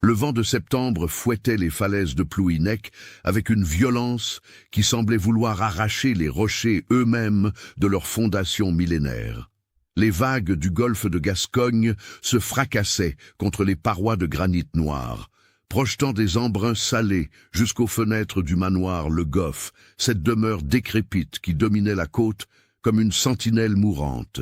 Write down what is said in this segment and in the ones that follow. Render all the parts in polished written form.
Le vent de septembre fouettait les falaises de Plouhinec avec une violence qui semblait vouloir arracher les rochers eux-mêmes de leurs fondations millénaires. Les vagues du golfe de Gascogne se fracassaient contre les parois de granit noir, projetant des embruns salés jusqu'aux fenêtres du manoir Le Goff, cette demeure décrépite qui dominait la côte comme une sentinelle mourante.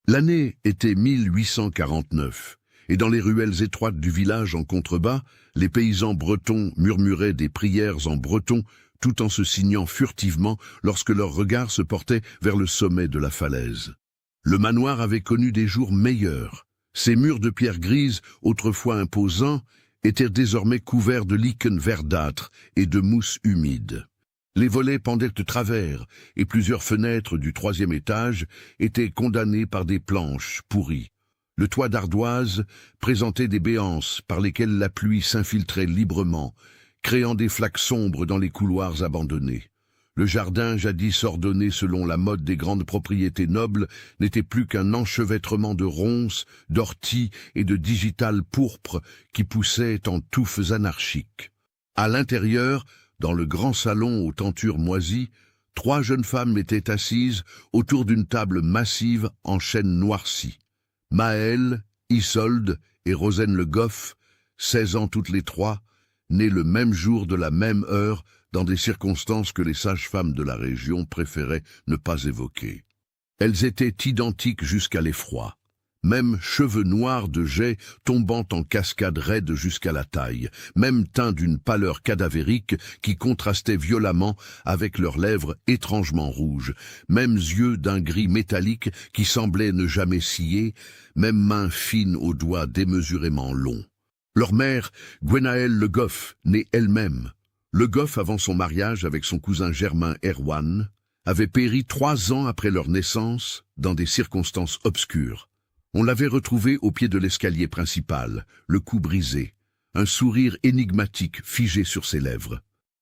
L'année était 1849, et dans les ruelles étroites du village en contrebas, les paysans bretons murmuraient des prières en breton tout en se signant furtivement lorsque leur regard se portait vers le sommet de la falaise. Le manoir avait connu des jours meilleurs. Ses murs de pierre grise, autrefois imposants, étaient désormais couverts de lichens verdâtres et de mousse humide. Les volets pendaient de travers, et plusieurs fenêtres du 3e étage étaient condamnées par des planches pourries. Le toit d'ardoise présentait des béances par lesquelles la pluie s'infiltrait librement, créant des flaques sombres dans les couloirs abandonnés. Le jardin, jadis ordonné selon la mode des grandes propriétés nobles, n'était plus qu'un enchevêtrement de ronces, d'orties et de digitales pourpres qui poussaient en touffes anarchiques. À l'intérieur, dans le grand salon aux tentures moisies, 3 jeunes femmes étaient assises autour d'une table massive en chêne noirci. Maëlle, Isolde et Rosaine Le Goff, 16 ans toutes les 3, nées le même jour de la même heure, dans des circonstances que les sages-femmes de la région préféraient ne pas évoquer. Elles étaient identiques jusqu'à l'effroi, même cheveux noirs de jais tombant en cascade raide jusqu'à la taille, même teint d'une pâleur cadavérique qui contrastait violemment avec leurs lèvres étrangement rouges, mêmes yeux d'un gris métallique qui semblait ne jamais scier, même mains fines aux doigts démesurément longs. Leur mère, Gwenaëlle Le Goff, née elle-même, Le Goff, avant son mariage avec son cousin germain Erwan, avait péri 3 ans après leur naissance dans des circonstances obscures. On l'avait retrouvé au pied de l'escalier principal, le cou brisé, un sourire énigmatique figé sur ses lèvres.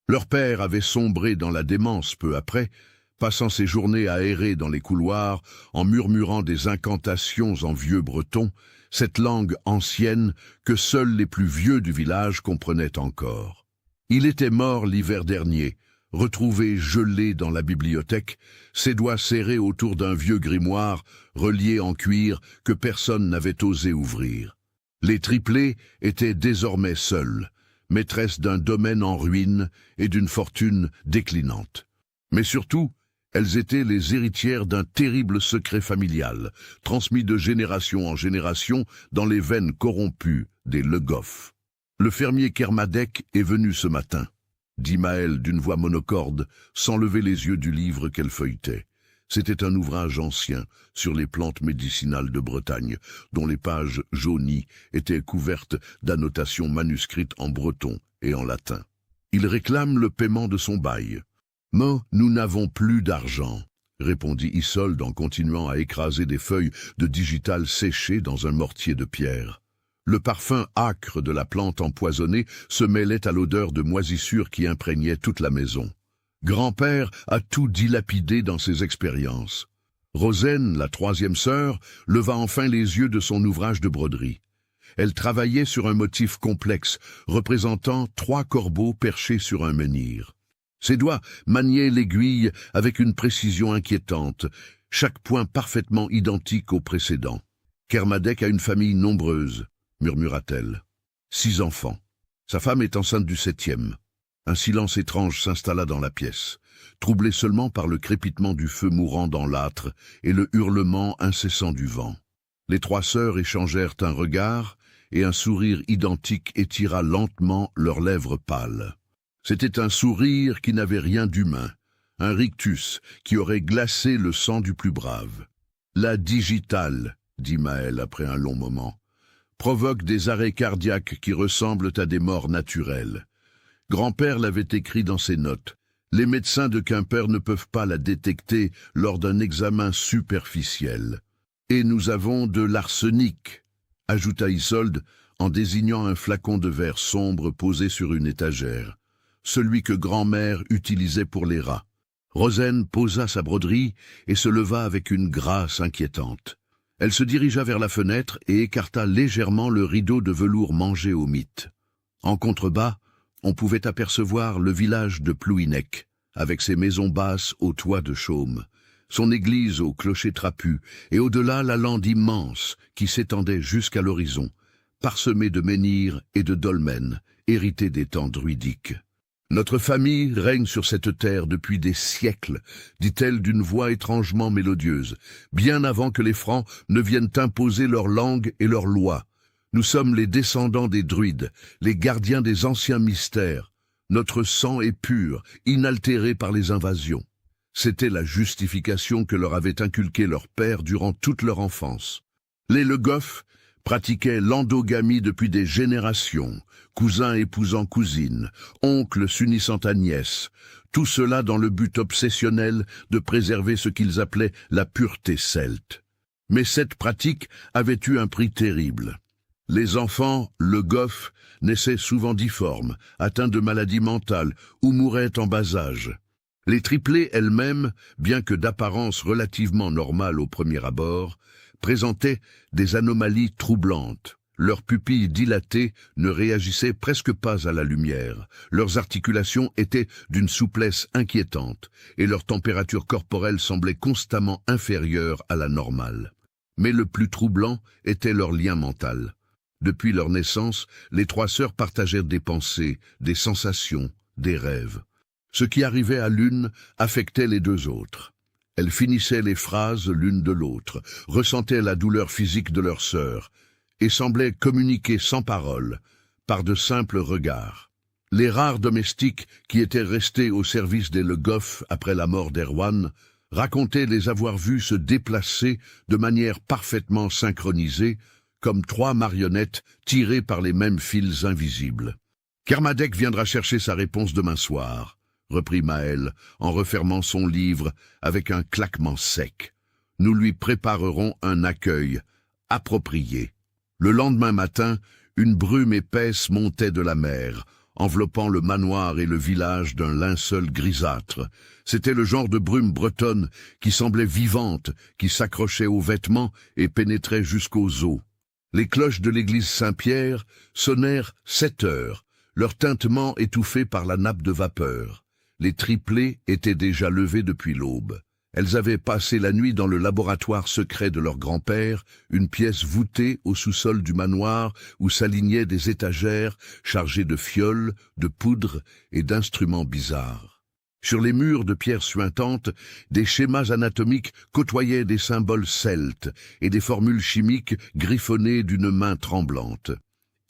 Leur père avait sombré dans la démence peu après, passant ses journées à errer dans les couloirs en murmurant des incantations en vieux breton, cette langue ancienne que seuls les plus vieux du village comprenaient encore. Il était mort l'hiver dernier, retrouvé gelé dans la bibliothèque, ses doigts serrés autour d'un vieux grimoire relié en cuir que personne n'avait osé ouvrir. Les triplées étaient désormais seules, maîtresses d'un domaine en ruine et d'une fortune déclinante. Mais surtout, elles étaient les héritières d'un terrible secret familial, transmis de génération en génération dans les veines corrompues des Le Goff. « Le fermier Kermadec est venu ce matin », dit Maëlle d'une voix monocorde, sans lever les yeux du livre qu'elle feuilletait. C'était un ouvrage ancien sur les plantes médicinales de Bretagne, dont les pages jaunies étaient couvertes d'annotations manuscrites en breton et en latin. Il réclame le paiement de son bail. « Mais nous n'avons plus d'argent », répondit Isolde en continuant à écraser des feuilles de digital séchées dans un mortier de pierre. Le parfum âcre de la plante empoisonnée se mêlait à l'odeur de moisissure qui imprégnait toute la maison. Grand-père a tout dilapidé dans ses expériences. Rosaine, la 3e sœur, leva enfin les yeux de son ouvrage de broderie. Elle travaillait sur un motif complexe, représentant 3 corbeaux perchés sur un menhir. Ses doigts maniaient l'aiguille avec une précision inquiétante, chaque point parfaitement identique au précédent. Kermadec a une famille nombreuse, murmura-t-elle. 6 enfants. Sa femme est enceinte du 7e. Un silence étrange s'installa dans la pièce, troublé seulement par le crépitement du feu mourant dans l'âtre et le hurlement incessant du vent. Les 3 sœurs échangèrent un regard, et un sourire identique étira lentement leurs lèvres pâles. C'était un sourire qui n'avait rien d'humain, un rictus qui aurait glacé le sang du plus brave. « La digitale », dit Maëlle après un long moment, provoque des arrêts cardiaques qui ressemblent à des morts naturelles. Grand-père l'avait écrit dans ses notes. Les médecins de Quimper ne peuvent pas la détecter lors d'un examen superficiel. Et nous avons de l'arsenic, ajouta Isolde en désignant un flacon de verre sombre posé sur une étagère, celui que grand-mère utilisait pour les rats. Rosaine posa sa broderie et se leva avec une grâce inquiétante. Elle se dirigea vers la fenêtre et écarta légèrement le rideau de velours mangé au mythe. En contrebas, on pouvait apercevoir le village de Plouhinec, avec ses maisons basses aux toits de chaume, son église au clocher trapu, et au-delà la lande immense qui s'étendait jusqu'à l'horizon, parsemée de menhirs et de dolmens, hérités des temps druidiques. Notre famille règne sur cette terre depuis des siècles, dit-elle d'une voix étrangement mélodieuse, bien avant que les Francs ne viennent imposer leur langue et leurs lois. Nous sommes les descendants des druides, les gardiens des anciens mystères. Notre sang est pur, inaltéré par les invasions. C'était la justification que leur avait inculquée leur père durant toute leur enfance. Les Le Goff pratiquaient l'endogamie depuis des générations, cousins épousant cousines, oncles s'unissant à nièces, tout cela dans le but obsessionnel de préserver ce qu'ils appelaient la pureté celte. Mais cette pratique avait eu un prix terrible. Les enfants, Le Goff, naissaient souvent difformes, atteints de maladies mentales ou mouraient en bas âge. Les triplées elles-mêmes, bien que d'apparence relativement normale au premier abord, présentaient des anomalies troublantes. Leurs pupilles dilatées ne réagissaient presque pas à la lumière, leurs articulations étaient d'une souplesse inquiétante, et leur température corporelle semblait constamment inférieure à la normale. Mais le plus troublant était leur lien mental. Depuis leur naissance, les trois sœurs partagèrent des pensées, des sensations, des rêves. Ce qui arrivait à l'une affectait les deux autres. Elles finissaient les phrases l'une de l'autre, ressentaient la douleur physique de leur sœur, et semblaient communiquer sans parole, par de simples regards. Les rares domestiques qui étaient restés au service des Le Goff après la mort d'Erwan racontaient les avoir vus se déplacer de manière parfaitement synchronisée, comme trois marionnettes tirées par les mêmes fils invisibles. « Kermadec viendra chercher sa réponse demain soir », reprit Maël, en refermant son livre avec un claquement sec. « Nous lui préparerons un accueil approprié. » Le lendemain matin, une brume épaisse montait de la mer, enveloppant le manoir et le village d'un linceul grisâtre. C'était le genre de brume bretonne qui semblait vivante, qui s'accrochait aux vêtements et pénétrait jusqu'aux os. Les cloches de l'église Saint-Pierre sonnèrent 7 heures, leur tintement étouffé par la nappe de vapeur. Les triplées étaient déjà levées depuis l'aube. Elles avaient passé la nuit dans le laboratoire secret de leur grand-père, une pièce voûtée au sous-sol du manoir où s'alignaient des étagères chargées de fioles, de poudre et d'instruments bizarres. Sur les murs de pierre suintante, des schémas anatomiques côtoyaient des symboles celtes et des formules chimiques griffonnées d'une main tremblante.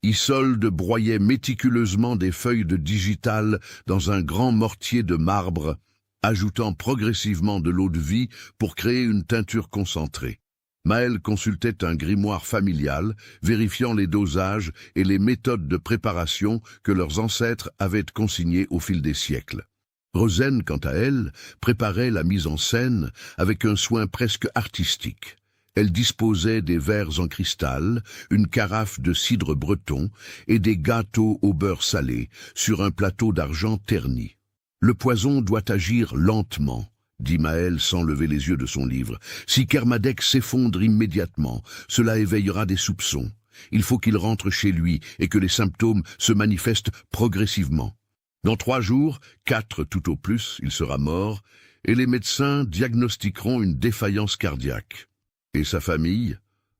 Isolde broyait méticuleusement des feuilles de digital dans un grand mortier de marbre, ajoutant progressivement de l'eau de vie pour créer une teinture concentrée. Maël consultait un grimoire familial, vérifiant les dosages et les méthodes de préparation que leurs ancêtres avaient consignées au fil des siècles. Rosen, quant à elle, préparait la mise en scène avec un soin presque artistique. Elle disposait des verres en cristal, une carafe de cidre breton et des gâteaux au beurre salé sur un plateau d'argent terni. « Le poison doit agir lentement », dit Maël sans lever les yeux de son livre. « Si Kermadec s'effondre immédiatement, cela éveillera des soupçons. Il faut qu'il rentre chez lui et que les symptômes se manifestent progressivement. Dans 3 jours, 4 tout au plus, il sera mort, et les médecins diagnostiqueront une défaillance cardiaque. »« Et sa famille ?»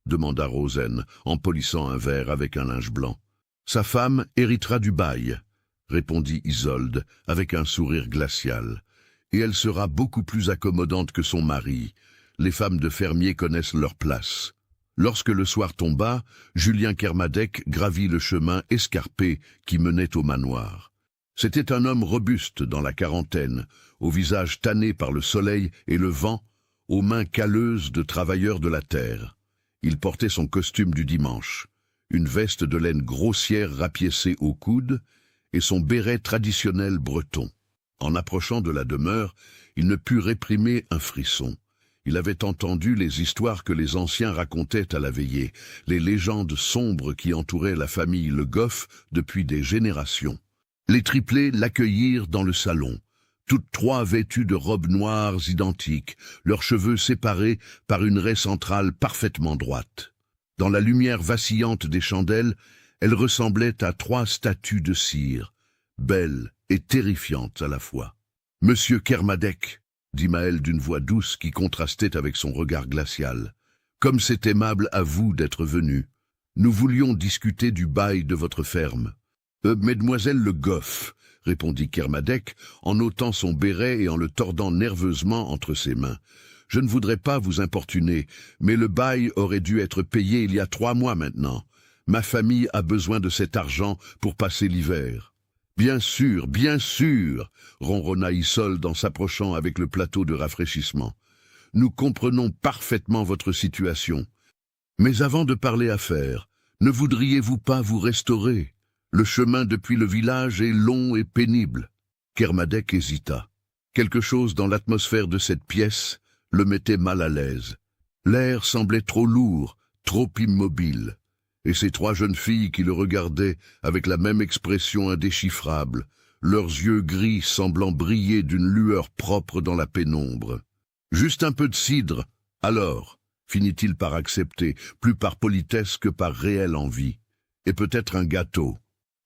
demanda Rosen, en polissant un verre avec un linge blanc. « Sa femme héritera du bail, » répondit Isolde, avec un sourire glacial. « Et elle sera beaucoup plus accommodante que son mari. Les femmes de fermiers connaissent leur place. » Lorsque le soir tomba, Julien Kermadec gravit le chemin escarpé qui menait au manoir. C'était un homme robuste dans la quarantaine, au visage tanné par le soleil et le vent, aux mains calleuses de travailleurs de la terre. Il portait son costume du dimanche, une veste de laine grossière rapiécée au coude et son béret traditionnel breton. En approchant de la demeure, il ne put réprimer un frisson. Il avait entendu les histoires que les anciens racontaient à la veillée, les légendes sombres qui entouraient la famille Le Goff depuis des générations. Les triplés l'accueillirent dans le salon, toutes 3 vêtues de robes noires identiques, leurs cheveux séparés par une raie centrale parfaitement droite. Dans la lumière vacillante des chandelles, Elles ressemblaient à 3 statues de cire, belles et terrifiantes à la fois. « Monsieur Kermadec, » dit Maël d'une voix douce qui contrastait avec son regard glacial, « comme c'est aimable à vous d'être venu. Nous voulions discuter du bail de votre ferme. » Mademoiselle Le Goff, répondit Kermadec en ôtant son béret et en le tordant nerveusement entre ses mains. « Je ne voudrais pas vous importuner, mais le bail aurait dû être payé il y a 3 mois maintenant. Ma famille a besoin de cet argent pour passer l'hiver. » Bien sûr, ronronna Isolde en s'approchant avec le plateau de rafraîchissement. Nous comprenons parfaitement votre situation. Mais avant de parler affaires, ne voudriez-vous pas vous restaurer? Le chemin depuis le village est long et pénible. Kermadec hésita. Quelque chose dans l'atmosphère de cette pièce le mettait mal à l'aise. L'air semblait trop lourd, trop immobile. Et ces 3 jeunes filles qui le regardaient avec la même expression indéchiffrable, leurs yeux gris semblant briller d'une lueur propre dans la pénombre. « Juste un peu de cidre, alors », finit-il par accepter, plus par politesse que par réelle envie. « Et peut-être un gâteau. »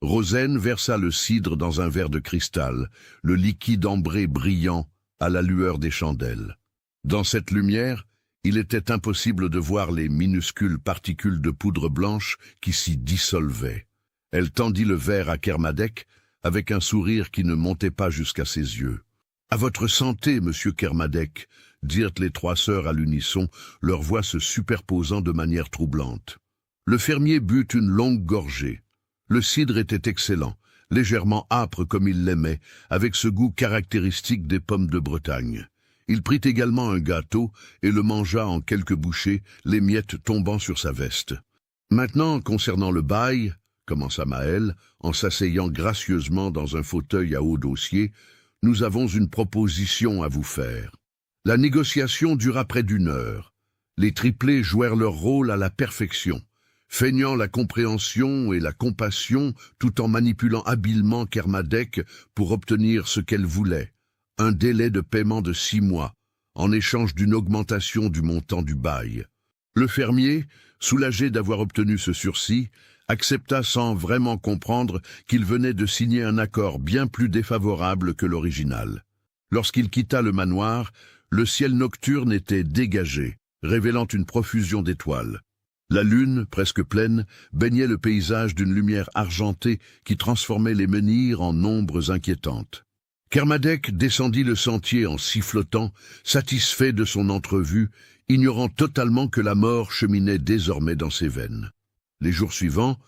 Rozaine versa le cidre dans un verre de cristal, le liquide ambré brillant à la lueur des chandelles. Dans cette lumière, il était impossible de voir les minuscules particules de poudre blanche qui s'y dissolvaient. Elle tendit le verre à Kermadec avec un sourire qui ne montait pas jusqu'à ses yeux. « À votre santé, monsieur Kermadec », dirent les 3 sœurs à l'unisson, leurs voix se superposant de manière troublante. Le fermier but une longue gorgée. Le cidre était excellent, légèrement âpre comme il l'aimait, avec ce goût caractéristique des pommes de Bretagne. Il prit également un gâteau et le mangea en quelques bouchées, les miettes tombant sur sa veste. « Maintenant, concernant le bail, » commença Maël, en s'asseyant gracieusement dans un fauteuil à haut dossier, « nous avons une proposition à vous faire. » La négociation dura près d'1 heure. Les triplés jouèrent leur rôle à la perfection, feignant la compréhension et la compassion tout en manipulant habilement Kermadec pour obtenir ce qu'elle voulait. Un délai de paiement de 6 mois, en échange d'une augmentation du montant du bail. Le fermier, soulagé d'avoir obtenu ce sursis, accepta sans vraiment comprendre qu'il venait de signer un accord bien plus défavorable que l'original. Lorsqu'il quitta le manoir, le ciel nocturne était dégagé, révélant une profusion d'étoiles. La lune, presque pleine, baignait le paysage d'une lumière argentée qui transformait les menhirs en ombres inquiétantes. Kermadec descendit le sentier en sifflotant, satisfait de son entrevue, ignorant totalement que la mort cheminait désormais dans ses veines. Les jours suivants,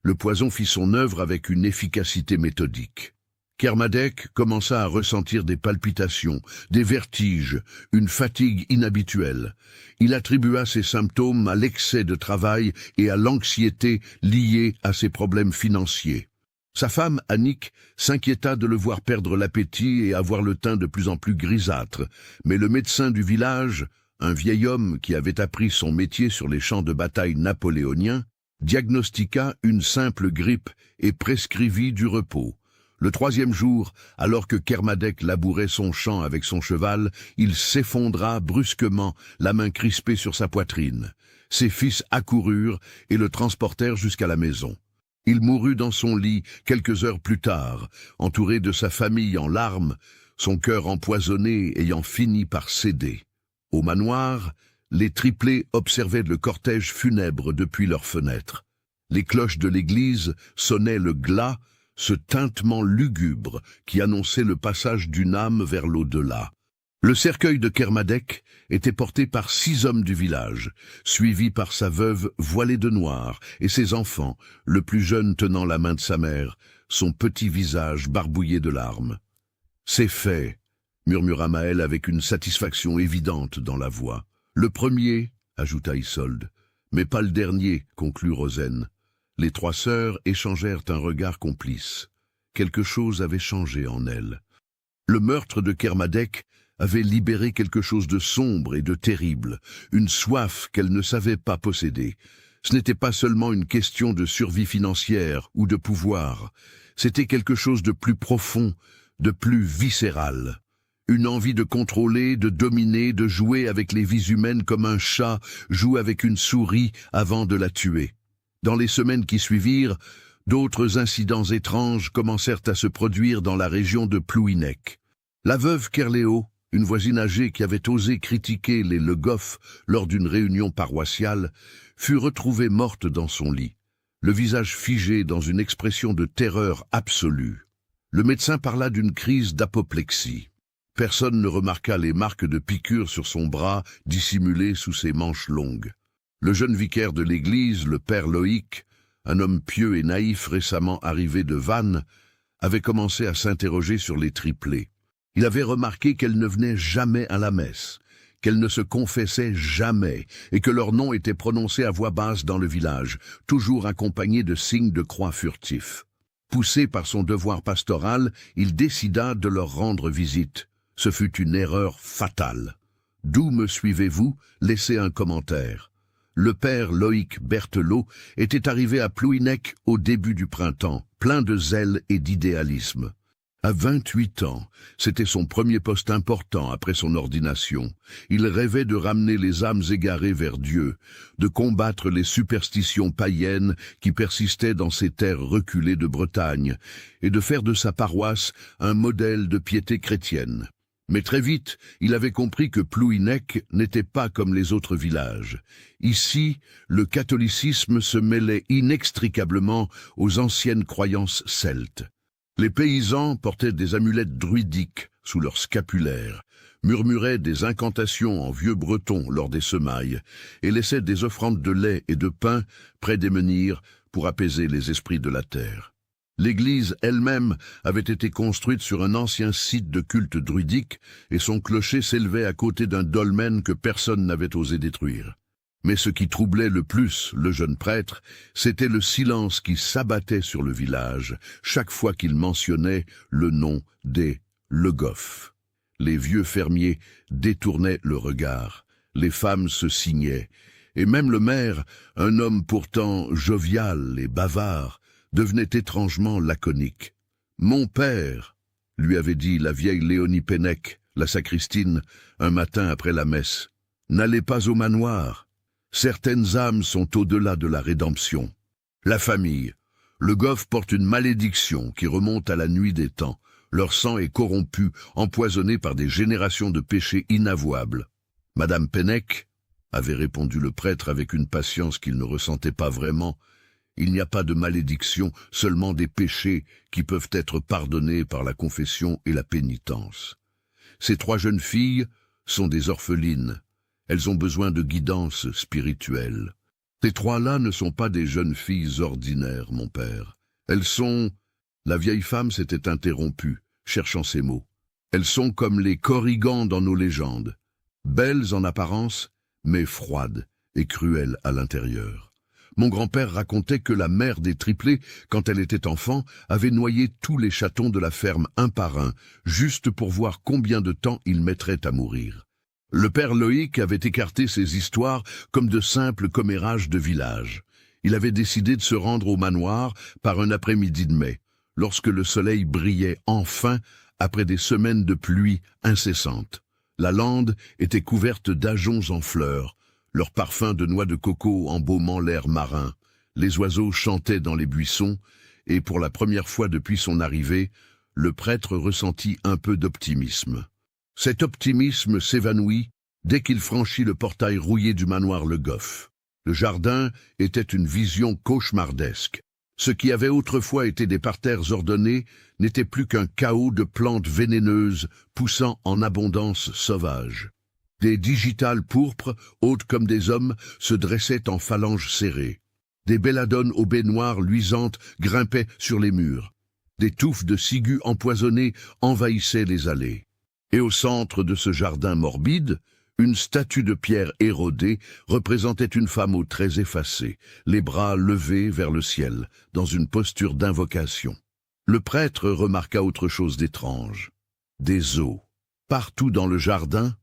le poison fit son œuvre avec une efficacité méthodique. Kermadec commença à ressentir des palpitations, des vertiges, une fatigue inhabituelle. Il attribua ces symptômes à l'excès de travail et à l'anxiété liée à ses problèmes financiers. Sa femme, Annick, s'inquiéta de le voir perdre l'appétit et avoir le teint de plus en plus grisâtre, mais le médecin du village, un vieil homme qui avait appris son métier sur les champs de bataille napoléoniens, diagnostiqua une simple grippe et prescrivit du repos. Le 3e jour, alors que Kermadec labourait son champ avec son cheval, il s'effondra brusquement, la main crispée sur sa poitrine. Ses fils accoururent et le transportèrent jusqu'à la maison. Il mourut dans son lit quelques heures plus tard, entouré de sa famille en larmes, son cœur empoisonné ayant fini par céder. Au manoir, les triplés observaient le cortège funèbre depuis leurs fenêtres. Les cloches de l'église sonnaient le glas, ce tintement lugubre qui annonçait le passage d'une âme vers l'au-delà. Le cercueil de Kermadec était porté par 6 hommes du village, suivi par sa veuve voilée de noir et ses enfants, le plus jeune tenant la main de sa mère, son petit visage barbouillé de larmes. « C'est fait », murmura Maël avec une satisfaction évidente dans la voix. « Le premier », ajouta Isolde. « Mais pas le dernier », conclut Rozaine. Les 3 sœurs échangèrent un regard complice. Quelque chose avait changé en elles. Le meurtre de Kermadec avait libéré quelque chose de sombre et de terrible, une soif qu'elle ne savait pas posséder. Ce n'était pas seulement une question de survie financière ou de pouvoir, c'était quelque chose de plus profond, de plus viscéral. Une envie de contrôler, de dominer, de jouer avec les vies humaines comme un chat joue avec une souris avant de la tuer. Dans les semaines qui suivirent, d'autres incidents étranges commencèrent à se produire dans la région de Plouhinec. La veuve Kerléo, une voisine âgée qui avait osé critiquer les Le Goff lors d'une réunion paroissiale, fut retrouvée morte dans son lit, le visage figé dans une expression de terreur absolue. Le médecin parla d'une crise d'apoplexie. Personne ne remarqua les marques de piqûres sur son bras dissimulées sous ses manches longues. Le jeune vicaire de l'église, le père Loïc, un homme pieux et naïf récemment arrivé de Vannes, avait commencé à s'interroger sur les triplés. Il avait remarqué qu'elles ne venaient jamais à la messe, qu'elles ne se confessaient jamais, et que leur nom était prononcé à voix basse dans le village, toujours accompagné de signes de croix furtifs. Poussé par son devoir pastoral, il décida de leur rendre visite. Ce fut une erreur fatale. D'où me suivez-vous? Laissez un commentaire. Le père Loïc Berthelot était arrivé à Plouhinec au début du printemps, plein de zèle et d'idéalisme. À 28 ans, c'était son premier poste important après son ordination. Il rêvait de ramener les âmes égarées vers Dieu, de combattre les superstitions païennes qui persistaient dans ces terres reculées de Bretagne, et de faire de sa paroisse un modèle de piété chrétienne. Mais très vite, il avait compris que Plouhinec n'était pas comme les autres villages. Ici, le catholicisme se mêlait inextricablement aux anciennes croyances celtes. Les paysans portaient des amulettes druidiques sous leur scapulaire, murmuraient des incantations en vieux breton lors des semailles, et laissaient des offrandes de lait et de pain près des menhirs pour apaiser les esprits de la terre. L'église elle-même avait été construite sur un ancien site de culte druidique et son clocher s'élevait à côté d'un dolmen que personne n'avait osé détruire. Mais ce qui troublait le plus le jeune prêtre, c'était le silence qui s'abattait sur le village chaque fois qu'il mentionnait le nom des Le Goff. Les vieux fermiers détournaient le regard, les femmes se signaient, et même le maire, un homme pourtant jovial et bavard, devenait étrangement laconique. « Mon père !» lui avait dit la vieille Léonie Pennec, la sacristine, un matin après la messe. « N'allez pas au manoir. Certaines âmes sont au-delà de la rédemption. La famille. Le Goff porte une malédiction qui remonte à la nuit des temps. Leur sang est corrompu, empoisonné par des générations de péchés inavouables. Madame Pennec, avait répondu le prêtre avec une patience qu'il ne ressentait pas vraiment, il n'y a pas de malédiction, seulement des péchés qui peuvent être pardonnés par la confession et la pénitence. Ces 3 jeunes filles sont des orphelines. Elles ont besoin de guidance spirituelle. Ces 3-là ne sont pas des jeunes filles ordinaires, mon père. Elles sont... La vieille femme s'était interrompue, cherchant ses mots. Elles sont comme les Korrigans dans nos légendes. Belles en apparence, mais froides et cruelles à l'intérieur. Mon grand-père racontait que la mère des triplés, quand elle était enfant, avait noyé tous les chatons de la ferme un par un, juste pour voir combien de temps ils mettraient à mourir. Le père Loïc avait écarté ces histoires comme de simples commérages de village. Il avait décidé de se rendre au manoir par un après-midi de mai, lorsque le soleil brillait enfin après des semaines de pluie incessantes. La lande était couverte d'ajoncs en fleurs, leur parfum de noix de coco embaumant l'air marin. Les oiseaux chantaient dans les buissons, et pour la première fois depuis son arrivée, le prêtre ressentit un peu d'optimisme. Cet optimisme s'évanouit dès qu'il franchit le portail rouillé du manoir Le Goff. Le jardin était une vision cauchemardesque. Ce qui avait autrefois été des parterres ordonnés n'était plus qu'un chaos de plantes vénéneuses poussant en abondance sauvage. Des digitales pourpres, hautes comme des hommes, se dressaient en phalanges serrées. Des belladones aux baies noires luisantes grimpaient sur les murs. Des touffes de ciguës empoisonnées envahissaient les allées. Et au centre de ce jardin morbide, une statue de pierre érodée représentait une femme aux traits effacés, les bras levés vers le ciel, dans une posture d'invocation. Le prêtre remarqua autre chose d'étrange. Des os. Partout dans le jardin,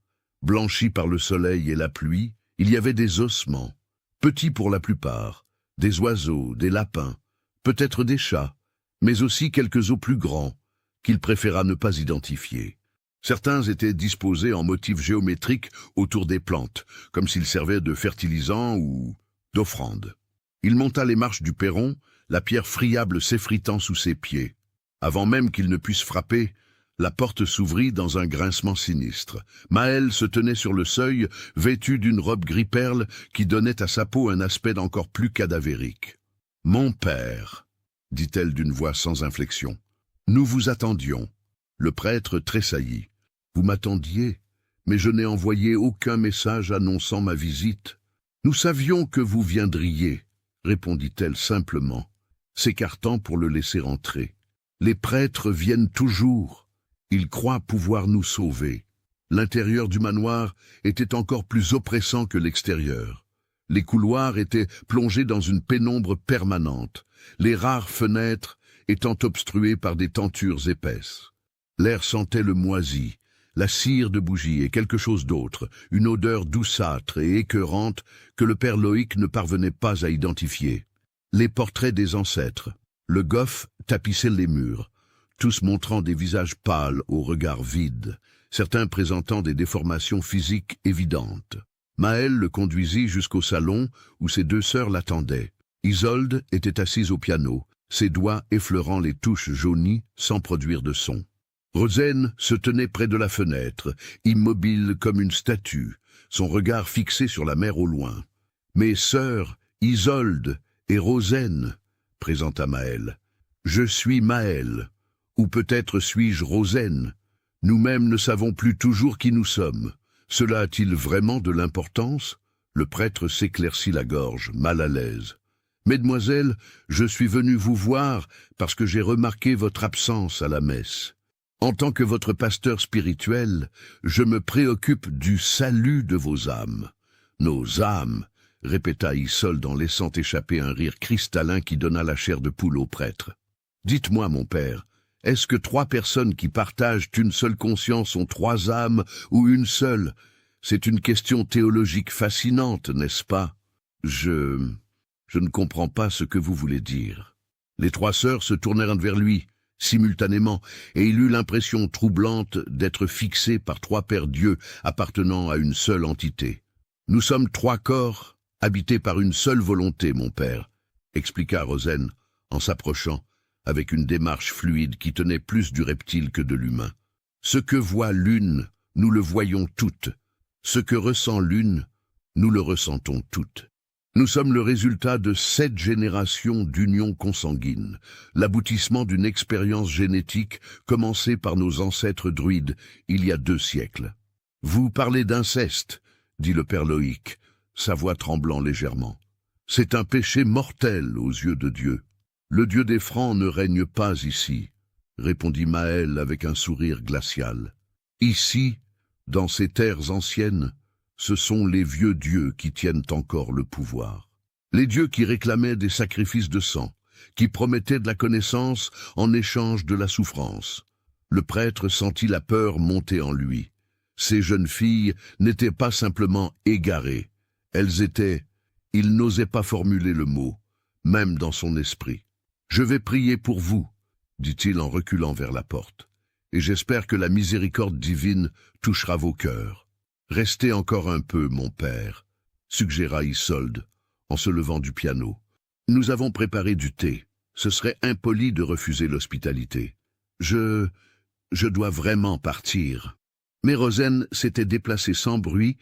blanchis par le soleil et la pluie, il y avait des ossements, petits pour la plupart, des oiseaux, des lapins, peut-être des chats, mais aussi quelques os plus grands, qu'il préféra ne pas identifier. Certains étaient disposés en motifs géométriques autour des plantes, comme s'ils servaient de fertilisants ou d'offrandes. Il monta les marches du perron, la pierre friable s'effritant sous ses pieds. Avant même qu'il ne puisse frapper, la porte s'ouvrit dans un grincement sinistre. Maëlle se tenait sur le seuil, vêtue d'une robe gris-perle qui donnait à sa peau un aspect d'encore plus cadavérique. « Mon père », dit-elle d'une voix sans inflexion, « nous vous attendions. » Le prêtre tressaillit. « Vous m'attendiez, mais je n'ai envoyé aucun message annonçant ma visite. Nous savions que vous viendriez, » répondit-elle simplement, s'écartant pour le laisser entrer. « Les prêtres viennent toujours. Ils croient pouvoir nous sauver. » L'intérieur du manoir était encore plus oppressant que l'extérieur. Les couloirs étaient plongés dans une pénombre permanente, les rares fenêtres étant obstruées par des tentures épaisses. L'air sentait le moisi, la cire de bougie et quelque chose d'autre, une odeur douceâtre et écœurante que le père Loïc ne parvenait pas à identifier. Les portraits des ancêtres, le goff tapissait les murs, tous montrant des visages pâles au regard vide, certains présentant des déformations physiques évidentes. Maëlle le conduisit jusqu'au salon où ses deux sœurs l'attendaient. Isolde était assise au piano, ses doigts effleurant les touches jaunies sans produire de son. Rozaine se tenait près de la fenêtre, immobile comme une statue, son regard fixé sur la mer au loin. « Mes sœurs, Isolde et Rozaine, » présenta Maëlle. « Je suis Maëlle. Ou peut-être suis-je Rozaine. Nous-mêmes ne savons plus toujours qui nous sommes. Cela a-t-il vraiment de l'importance ?» Le prêtre s'éclaircit la gorge, mal à l'aise. « Mesdemoiselles, je suis venu vous voir parce que j'ai remarqué votre absence à la messe. En tant que votre pasteur spirituel, je me préoccupe du salut de vos âmes. » « Nos âmes !» répéta Isolde en laissant échapper un rire cristallin qui donna la chair de poule au prêtre. « Dites-moi, mon père, est-ce que 3 personnes qui partagent une seule conscience ont 3 âmes ou une seule? C'est une question théologique fascinante, n'est-ce pas? Je ne comprends pas ce que vous voulez dire. » Les 3 sœurs se tournèrent vers lui, simultanément, et il eut l'impression troublante d'être fixé par 3 pères dieux appartenant à une seule entité. « Nous sommes 3 corps, habités par une seule volonté, mon père, » expliqua Rozaine, en s'approchant, avec une démarche fluide qui tenait plus du reptile que de l'humain. « Ce que voit l'une, nous le voyons toutes. Ce que ressent l'une, nous le ressentons toutes. Nous sommes le résultat de 7 générations d'union consanguine, l'aboutissement d'une expérience génétique commencée par nos ancêtres druides il y a 2 siècles. « Vous parlez d'inceste, » dit le père Loïc, sa voix tremblant légèrement. « C'est un péché mortel aux yeux de Dieu. Le Dieu des Francs ne règne pas ici, » répondit Maëlle avec un sourire glacial. « Ici, dans ces terres anciennes, ce sont les vieux dieux qui tiennent encore le pouvoir. Les dieux qui réclamaient des sacrifices de sang, qui promettaient de la connaissance en échange de la souffrance. » Le prêtre sentit la peur monter en lui. Ces jeunes filles n'étaient pas simplement égarées, elles étaient... Il n'osait pas formuler le mot, même dans son esprit. « Je vais prier pour vous, » dit-il en reculant vers la porte, « et j'espère que la miséricorde divine touchera vos cœurs. Restez encore un peu, mon père, » suggéra Isolde, en se levant du piano. « Nous avons préparé du thé. Ce serait impoli de refuser l'hospitalité. Je dois vraiment partir. » Mais Rozaine s'était déplacée sans bruit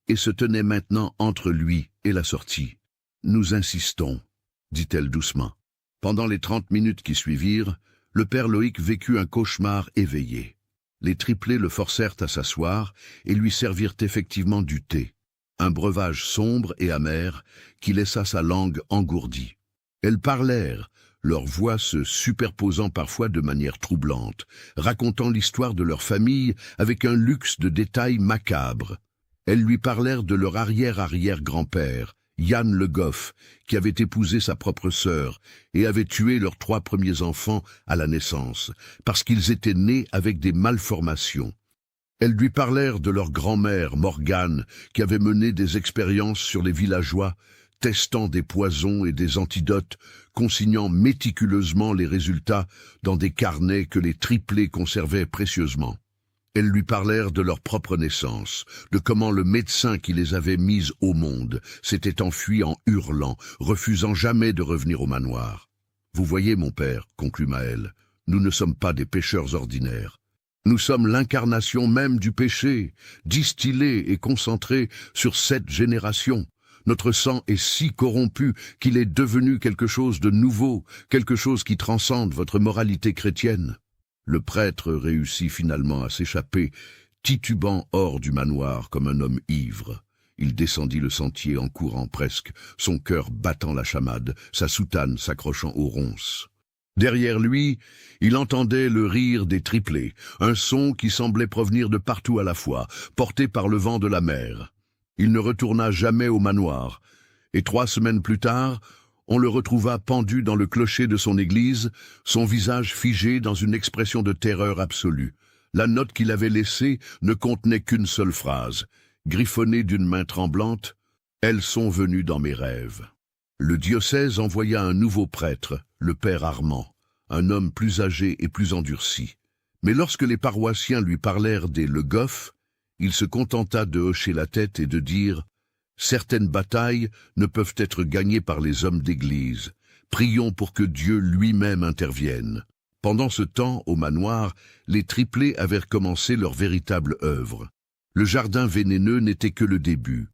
et se tenait maintenant entre lui et la sortie. « Nous insistons, » dit-elle doucement. Pendant les 30 minutes qui suivirent, le père Loïc vécut un cauchemar éveillé. Les triplés le forcèrent à s'asseoir et lui servirent effectivement du thé, un breuvage sombre et amer qui laissa sa langue engourdie. Elles parlèrent, leurs voix se superposant parfois de manière troublante, racontant l'histoire de leur famille avec un luxe de détails macabres. Elles lui parlèrent de leur arrière-arrière-grand-père, Yann Le Goff, qui avait épousé sa propre sœur et avait tué leurs 3 premiers enfants à la naissance, parce qu'ils étaient nés avec des malformations. Elles lui parlèrent de leur grand-mère, Morgane, qui avait mené des expériences sur les villageois, testant des poisons et des antidotes, consignant méticuleusement les résultats dans des carnets que les triplés conservaient précieusement. Elles lui parlèrent de leur propre naissance, de comment le médecin qui les avait mises au monde s'était enfui en hurlant, refusant jamais de revenir au manoir. « Vous voyez, mon père, conclut Maëlle, nous ne sommes pas des pécheurs ordinaires. Nous sommes l'incarnation même du péché, distillé et concentré sur 7 générations. Notre sang est si corrompu qu'il est devenu quelque chose de nouveau, quelque chose qui transcende votre moralité chrétienne. » Le prêtre réussit finalement à s'échapper, titubant hors du manoir comme un homme ivre. Il descendit le sentier en courant presque, son cœur battant la chamade, sa soutane s'accrochant aux ronces. Derrière lui, il entendait le rire des triplés, un son qui semblait provenir de partout à la fois, porté par le vent de la mer. Il ne retourna jamais au manoir, et 3 semaines plus tard, on le retrouva pendu dans le clocher de son église, son visage figé dans une expression de terreur absolue. La note qu'il avait laissée ne contenait qu'une seule phrase, griffonnée d'une main tremblante, « Elles sont venues dans mes rêves ». Le diocèse envoya un nouveau prêtre, le père Armand, un homme plus âgé et plus endurci. Mais lorsque les paroissiens lui parlèrent des Le Goff, il se contenta de hocher la tête et de dire « Certaines batailles ne peuvent être gagnées par les hommes d'église. Prions pour que Dieu lui-même intervienne. » Pendant ce temps, au manoir, les triplés avaient recommencé leur véritable œuvre. Le jardin vénéneux n'était que le début.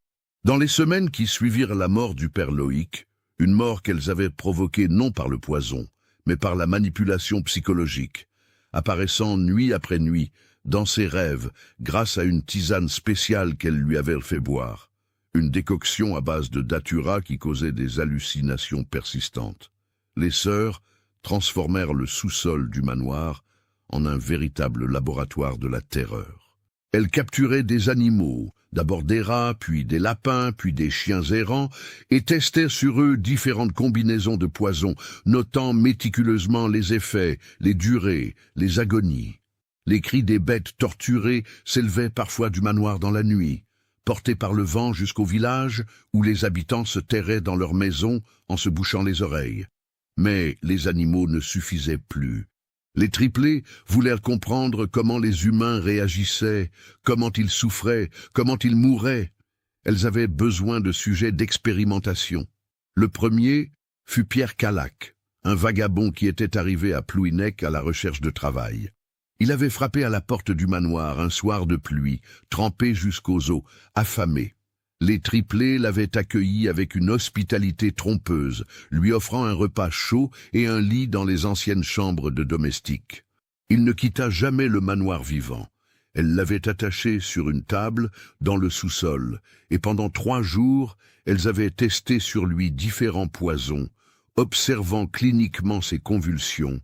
Dans les semaines qui suivirent la mort du père Loïc, une mort qu'elles avaient provoquée non par le poison, mais par la manipulation psychologique, apparaissant nuit après nuit, dans ses rêves, grâce à une tisane spéciale qu'elle lui avait fait boire. Une décoction à base de datura qui causait des hallucinations persistantes. Les sœurs transformèrent le sous-sol du manoir en un véritable laboratoire de la terreur. Elles capturaient des animaux, d'abord des rats, puis des lapins, puis des chiens errants, et testaient sur eux différentes combinaisons de poisons, notant méticuleusement les effets, les durées, les agonies. Les cris des bêtes torturées s'élevaient parfois du manoir dans la nuit, portés par le vent jusqu'au village où les habitants se terraient dans leurs maisons en se bouchant les oreilles. Mais les animaux ne suffisaient plus. Les triplés voulèrent comprendre comment les humains réagissaient, comment ils souffraient, comment ils mouraient. Elles avaient besoin de sujets d'expérimentation. Le premier fut Pierre Calac, un vagabond qui était arrivé à Plouhinec à la recherche de travail. Il avait frappé à la porte du manoir un soir de pluie, trempé jusqu'aux os, affamé. Les triplés l'avaient accueilli avec une hospitalité trompeuse, lui offrant un repas chaud et un lit dans les anciennes chambres de domestiques. Il ne quitta jamais le manoir vivant. Elle l'avait attaché sur une table dans le sous-sol, et pendant 3 jours, elles avaient testé sur lui différents poisons, observant cliniquement ses convulsions,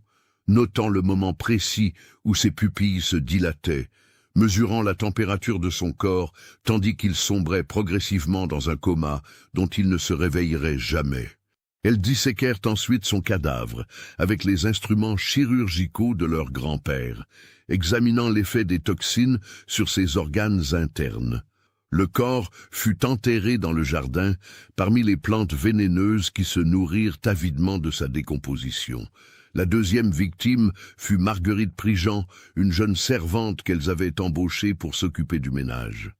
notant le moment précis où ses pupilles se dilataient, mesurant la température de son corps tandis qu'il sombrait progressivement dans un coma dont il ne se réveillerait jamais. Elles disséquèrent ensuite son cadavre avec les instruments chirurgicaux de leur grand-père, examinant l'effet des toxines sur ses organes internes. Le corps fut enterré dans le jardin parmi les plantes vénéneuses qui se nourrirent avidement de sa décomposition. La deuxième victime fut Marguerite Prigent, une jeune servante qu'elles avaient embauchée pour s'occuper du ménage.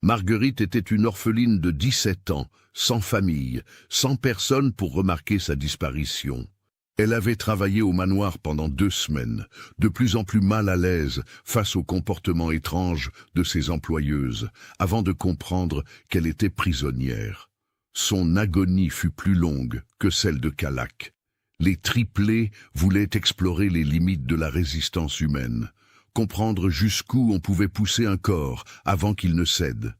Marguerite était une orpheline de 17 ans, sans famille, sans personne pour remarquer sa disparition. Elle avait travaillé au manoir pendant 2 semaines, de plus en plus mal à l'aise face au comportement étrange de ses employeuses, avant de comprendre qu'elle était prisonnière. Son agonie fut plus longue que celle de Calac. Les triplés voulaient explorer les limites de la résistance humaine, comprendre jusqu'où on pouvait pousser un corps avant qu'il ne cède.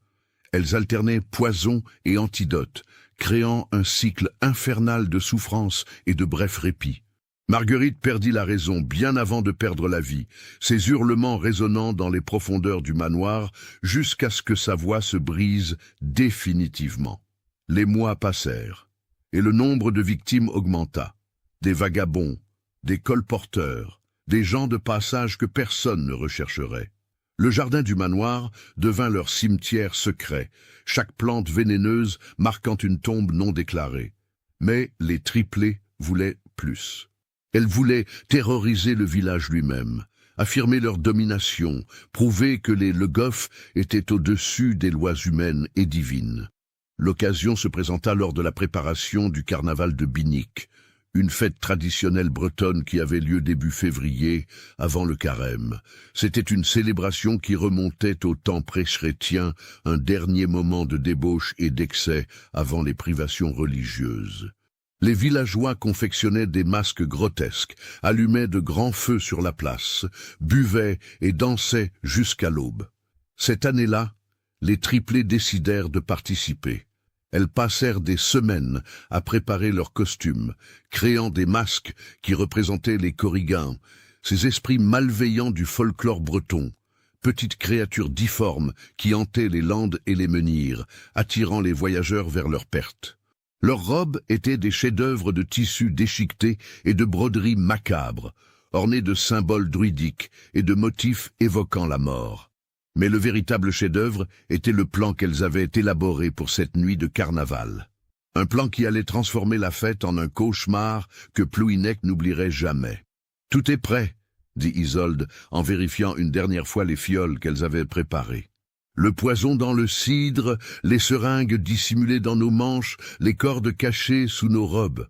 Elles alternaient poison et antidote, créant un cycle infernal de souffrance et de brefs répits. Marguerite perdit la raison bien avant de perdre la vie, ses hurlements résonnant dans les profondeurs du manoir jusqu'à ce que sa voix se brise définitivement. Les mois passèrent, et le nombre de victimes augmenta. Des vagabonds, des colporteurs, des gens de passage que personne ne rechercherait. Le jardin du manoir devint leur cimetière secret, chaque plante vénéneuse marquant une tombe non déclarée. Mais les triplés voulaient plus. Elles voulaient terroriser le village lui-même, affirmer leur domination, prouver que les Le Goff étaient au-dessus des lois humaines et divines. L'occasion se présenta lors de la préparation du carnaval de Binic, une fête traditionnelle bretonne qui avait lieu début février, avant le carême. C'était une célébration qui remontait au temps pré-chrétien, un dernier moment de débauche et d'excès avant les privations religieuses. Les villageois confectionnaient des masques grotesques, allumaient de grands feux sur la place, buvaient et dansaient jusqu'à l'aube. Cette année-là, les triplés décidèrent de participer. Elles passèrent des semaines à préparer leurs costumes, créant des masques qui représentaient les Korrigans, ces esprits malveillants du folklore breton, petites créatures difformes qui hantaient les landes et les menhirs, attirant les voyageurs vers leur perte. Leurs robes étaient des chefs-d'œuvre de tissus déchiquetés et de broderies macabres, ornées de symboles druidiques et de motifs évoquant la mort. Mais le véritable chef-d'œuvre était le plan qu'elles avaient élaboré pour cette nuit de carnaval. Un plan qui allait transformer la fête en un cauchemar que Plouhinec n'oublierait jamais. « Tout est prêt », dit Isolde en vérifiant une dernière fois les fioles qu'elles avaient préparées. Le poison dans le cidre, les seringues dissimulées dans nos manches, les cordes cachées sous nos robes.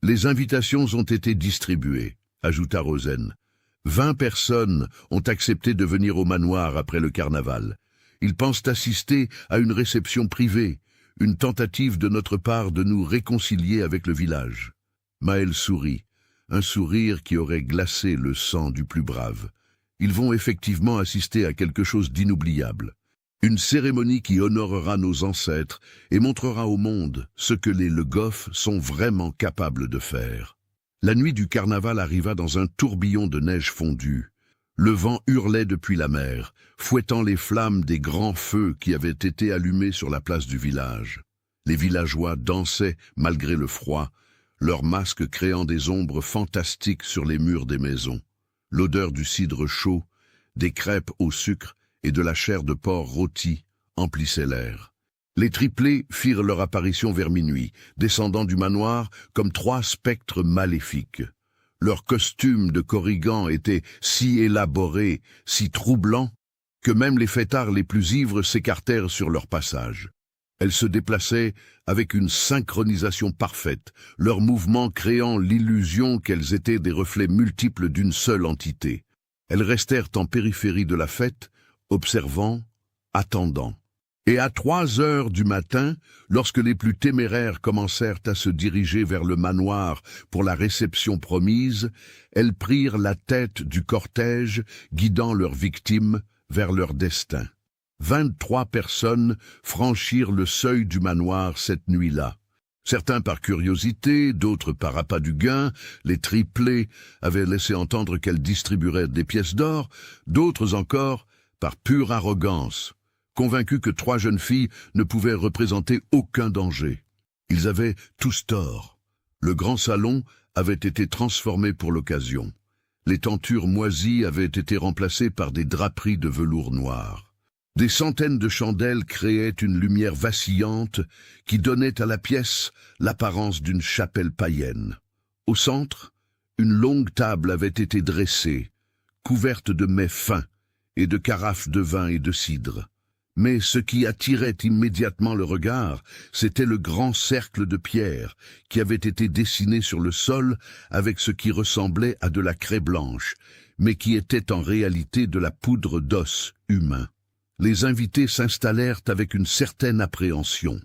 Les invitations ont été distribuées, ajouta Rosen. 20 personnes ont accepté de venir au manoir après le carnaval. Ils pensent assister à une réception privée, une tentative de notre part de nous réconcilier avec le village. Maël sourit, un sourire qui aurait glacé le sang du plus brave. Ils vont effectivement assister à quelque chose d'inoubliable. Une cérémonie qui honorera nos ancêtres et montrera au monde ce que les Le Goff sont vraiment capables de faire. La nuit du carnaval arriva dans un tourbillon de neige fondue. Le vent hurlait depuis la mer, fouettant les flammes des grands feux qui avaient été allumés sur la place du village. Les villageois dansaient malgré le froid, leurs masques créant des ombres fantastiques sur les murs des maisons. L'odeur du cidre chaud, des crêpes au sucre et de la chair de porc rôtie emplissait l'air. Les triplés firent leur apparition vers minuit, descendant du manoir comme 3 spectres maléfiques. Leurs costumes de Korrigans étaient si élaborés, si troublants, que même les fêtards les plus ivres s'écartèrent sur leur passage. Elles se déplaçaient avec une synchronisation parfaite, leurs mouvements créant l'illusion qu'elles étaient des reflets multiples d'une seule entité. Elles restèrent en périphérie de la fête, observant, attendant. Et à 3 heures du matin, lorsque les plus téméraires commencèrent à se diriger vers le manoir pour la réception promise, elles prirent la tête du cortège, guidant leurs victimes vers leur destin. 23 personnes franchirent le seuil du manoir cette nuit-là. Certains par curiosité, d'autres par appât du gain, les triplés avaient laissé entendre qu'elles distribueraient des pièces d'or, d'autres encore par pure arrogance, convaincus que 3 jeunes filles ne pouvaient représenter aucun danger. Ils avaient tous tort. Le grand salon avait été transformé pour l'occasion. Les tentures moisies avaient été remplacées par des draperies de velours noir. Des centaines de chandelles créaient une lumière vacillante qui donnait à la pièce l'apparence d'une chapelle païenne. Au centre, une longue table avait été dressée, couverte de mets fins et de carafes de vin et de cidre. Mais ce qui attirait immédiatement le regard, c'était le grand cercle de pierre qui avait été dessiné sur le sol avec ce qui ressemblait à de la craie blanche, mais qui était en réalité de la poudre d'os humain. Les invités s'installèrent avec une certaine appréhension.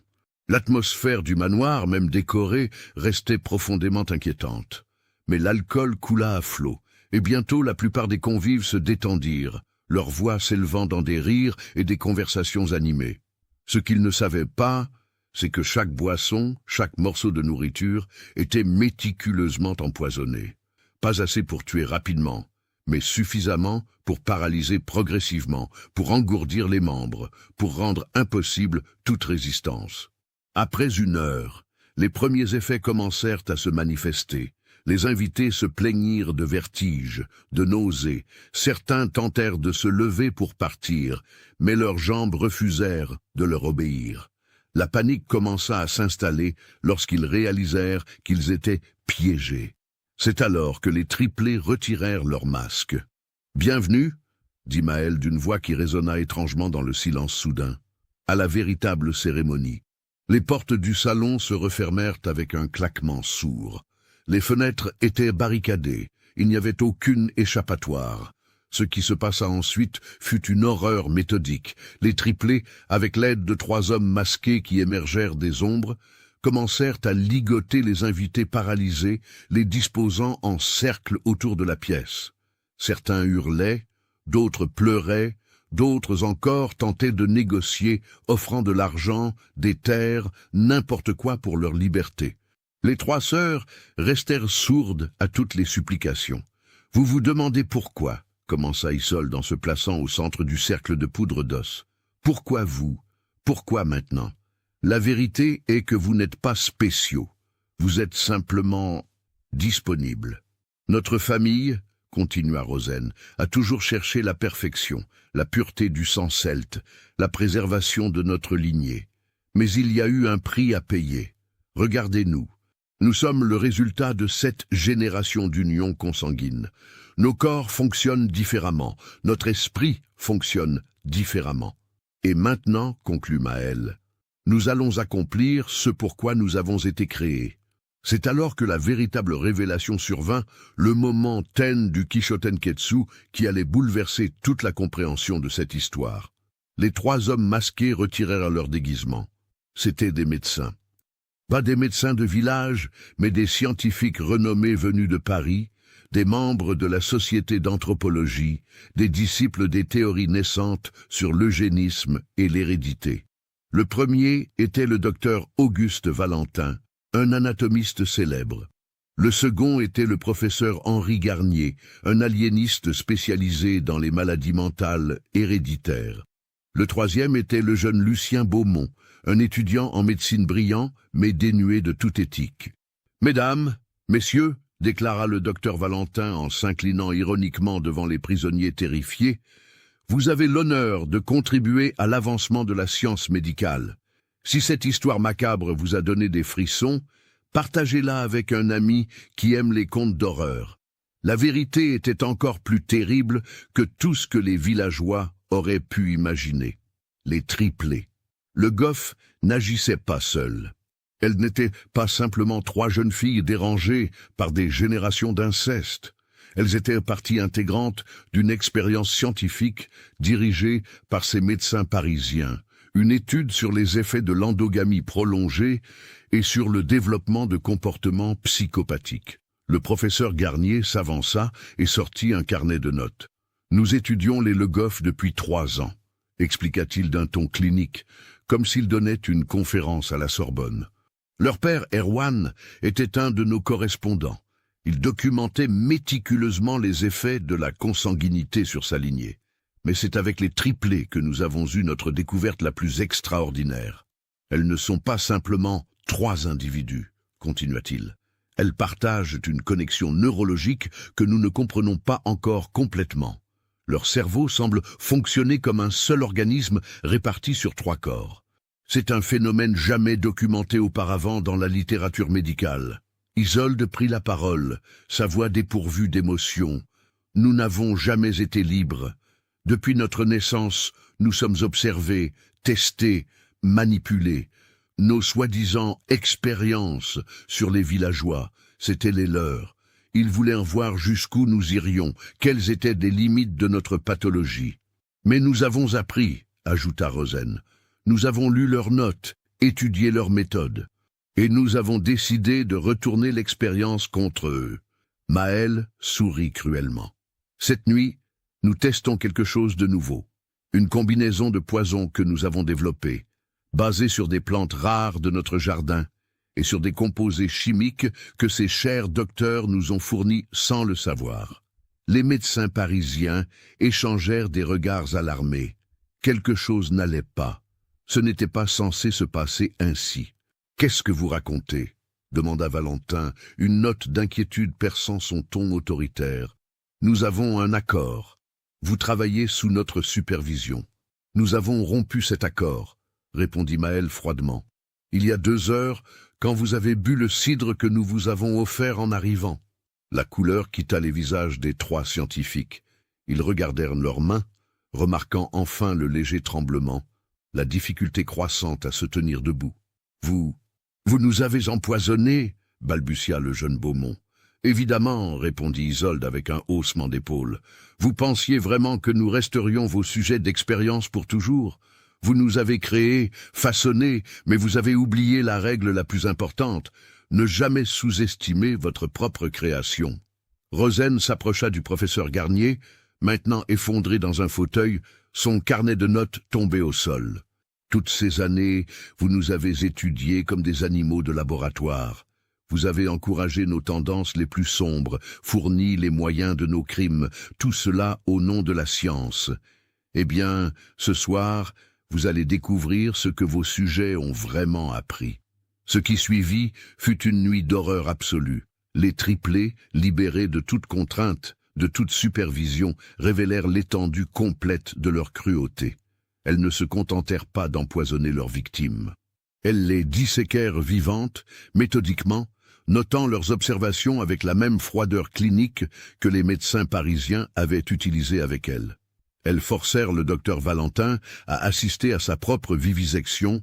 L'atmosphère du manoir, même décorée, restait profondément inquiétante. Mais l'alcool coula à flot, et bientôt la plupart des convives se détendirent, leurs voix s'élevant dans des rires et des conversations animées. Ce qu'ils ne savaient pas, c'est que chaque boisson, chaque morceau de nourriture était méticuleusement empoisonné. Pas assez pour tuer rapidement, mais suffisamment pour paralyser progressivement, pour engourdir les membres, pour rendre impossible toute résistance. Après 1 heure, les premiers effets commencèrent à se manifester. Les invités se plaignirent de vertige, de nausées. Certains tentèrent de se lever pour partir, mais leurs jambes refusèrent de leur obéir. La panique commença à s'installer lorsqu'ils réalisèrent qu'ils étaient piégés. C'est alors que les triplés retirèrent leurs masques. Bienvenue, dit Maël d'une voix qui résonna étrangement dans le silence soudain, à la véritable cérémonie. Les portes du salon se refermèrent avec un claquement sourd. Les fenêtres étaient barricadées, il n'y avait aucune échappatoire. Ce qui se passa ensuite fut une horreur méthodique. Les triplés, avec l'aide de 3 hommes masqués qui émergèrent des ombres, commencèrent à ligoter les invités paralysés, les disposant en cercle autour de la pièce. Certains hurlaient, d'autres pleuraient, d'autres encore tentaient de négocier, offrant de l'argent, des terres, n'importe quoi pour leur liberté. Les 3 sœurs restèrent sourdes à toutes les supplications. « Vous vous demandez pourquoi ?» commença Isolde en se plaçant au centre du cercle de poudre d'os. « Pourquoi vous? Pourquoi maintenant? La vérité est que vous n'êtes pas spéciaux. Vous êtes simplement disponibles. Notre famille, continua Rosen, a toujours cherché la perfection, la pureté du sang celte, la préservation de notre lignée. Mais il y a eu un prix à payer. Regardez-nous. Nous sommes le résultat de 7 générations d'union consanguine. Nos corps fonctionnent différemment, notre esprit fonctionne différemment. Et maintenant, conclut Maël, nous allons accomplir ce pourquoi nous avons été créés. C'est alors que la véritable révélation survint, le moment ten du Kishotenketsu qui allait bouleverser toute la compréhension de cette histoire. Les 3 hommes masqués retirèrent leur déguisement. C'étaient des médecins. Pas des médecins de village, mais des scientifiques renommés venus de Paris, des membres de la Société d'anthropologie, des disciples des théories naissantes sur l'eugénisme et l'hérédité. Le premier était le docteur Auguste Valentin, un anatomiste célèbre. Le second était le professeur Henri Garnier, un aliéniste spécialisé dans les maladies mentales héréditaires. Le troisième était le jeune Lucien Beaumont, un étudiant en médecine brillant, mais dénué de toute éthique. « Mesdames, messieurs, déclara le docteur Valentin en s'inclinant ironiquement devant les prisonniers terrifiés, vous avez l'honneur de contribuer à l'avancement de la science médicale. Si cette histoire macabre vous a donné des frissons, partagez-la avec un ami qui aime les contes d'horreur. La vérité était encore plus terrible que tout ce que les villageois auraient pu imaginer. Les triplés. Le Goff n'agissait pas seul. Elles n'étaient pas simplement 3 jeunes filles dérangées par des générations d'inceste. Elles étaient partie intégrante d'une expérience scientifique dirigée par ces médecins parisiens, une étude sur les effets de l'endogamie prolongée et sur le développement de comportements psychopathiques. Le professeur Garnier s'avança et sortit un carnet de notes. « Nous étudions les Le Goff depuis 3 ans, expliqua-t-il d'un ton clinique, comme s'il donnait une conférence à la Sorbonne. Leur père, Erwan, était un de nos correspondants. Il documentait méticuleusement les effets de la consanguinité sur sa lignée. Mais c'est avec les triplés que nous avons eu notre découverte la plus extraordinaire. Elles ne sont pas simplement 3 individus, continua-t-il. Elles partagent une connexion neurologique que nous ne comprenons pas encore complètement. Leur cerveau semble fonctionner comme un seul organisme réparti sur 3 corps. C'est un phénomène jamais documenté auparavant dans la littérature médicale. Isolde prit la parole, sa voix dépourvue d'émotion. Nous n'avons jamais été libres. Depuis notre naissance, nous sommes observés, testés, manipulés. Nos soi-disant expériences sur les villageois, c'étaient les leurs. Ils voulaient voir jusqu'où nous irions, quelles étaient les limites de notre pathologie. Mais nous avons appris, ajouta Rosen. Nous avons lu leurs notes, étudié leurs méthodes, et nous avons décidé de retourner l'expérience contre eux. Maël sourit cruellement. Cette nuit, nous testons quelque chose de nouveau. Une combinaison de poisons que nous avons développée, basée sur des plantes rares de notre jardin et sur des composés chimiques que ces chers docteurs nous ont fournis sans le savoir. Les médecins parisiens échangèrent des regards alarmés. Quelque chose n'allait pas. Ce n'était pas censé se passer ainsi. « Qu'est-ce que vous racontez ?» demanda Valentin, une note d'inquiétude perçant son ton autoritaire. « Nous avons un accord. Vous travaillez sous notre supervision. »« Nous avons rompu cet accord, » répondit Maël froidement. « Il y a 2 heures, quand vous avez bu le cidre que nous vous avons offert en arrivant. » La couleur quitta les visages des 3 scientifiques. Ils regardèrent leurs mains, remarquant enfin le léger tremblement, la difficulté croissante à se tenir debout. « Vous nous avez empoisonnés » balbutia le jeune Beaumont. « Évidemment, » répondit Isolde avec un haussement d'épaule. « Vous pensiez vraiment que nous resterions vos sujets d'expérience pour toujours ? Vous nous avez créés, façonnés, mais vous avez oublié la règle la plus importante, ne jamais sous-estimer votre propre création. » Rozaine s'approcha du professeur Garnier, maintenant effondré dans un fauteuil, son carnet de notes tombé au sol. « Toutes ces années, vous nous avez étudiés comme des animaux de laboratoire. Vous avez encouragé nos tendances les plus sombres, fourni les moyens de nos crimes, tout cela au nom de la science. Eh bien, ce soir, vous allez découvrir ce que vos sujets ont vraiment appris. » Ce qui suivit fut une nuit d'horreur absolue. Les triplés, libérés de toute contrainte, de toute supervision, révélèrent l'étendue complète de leur cruauté. Elles ne se contentèrent pas d'empoisonner leurs victimes. Elles les disséquèrent vivantes, méthodiquement, notant leurs observations avec la même froideur clinique que les médecins parisiens avaient utilisée avec elles. Elles forcèrent le docteur Valentin à assister à sa propre vivisection,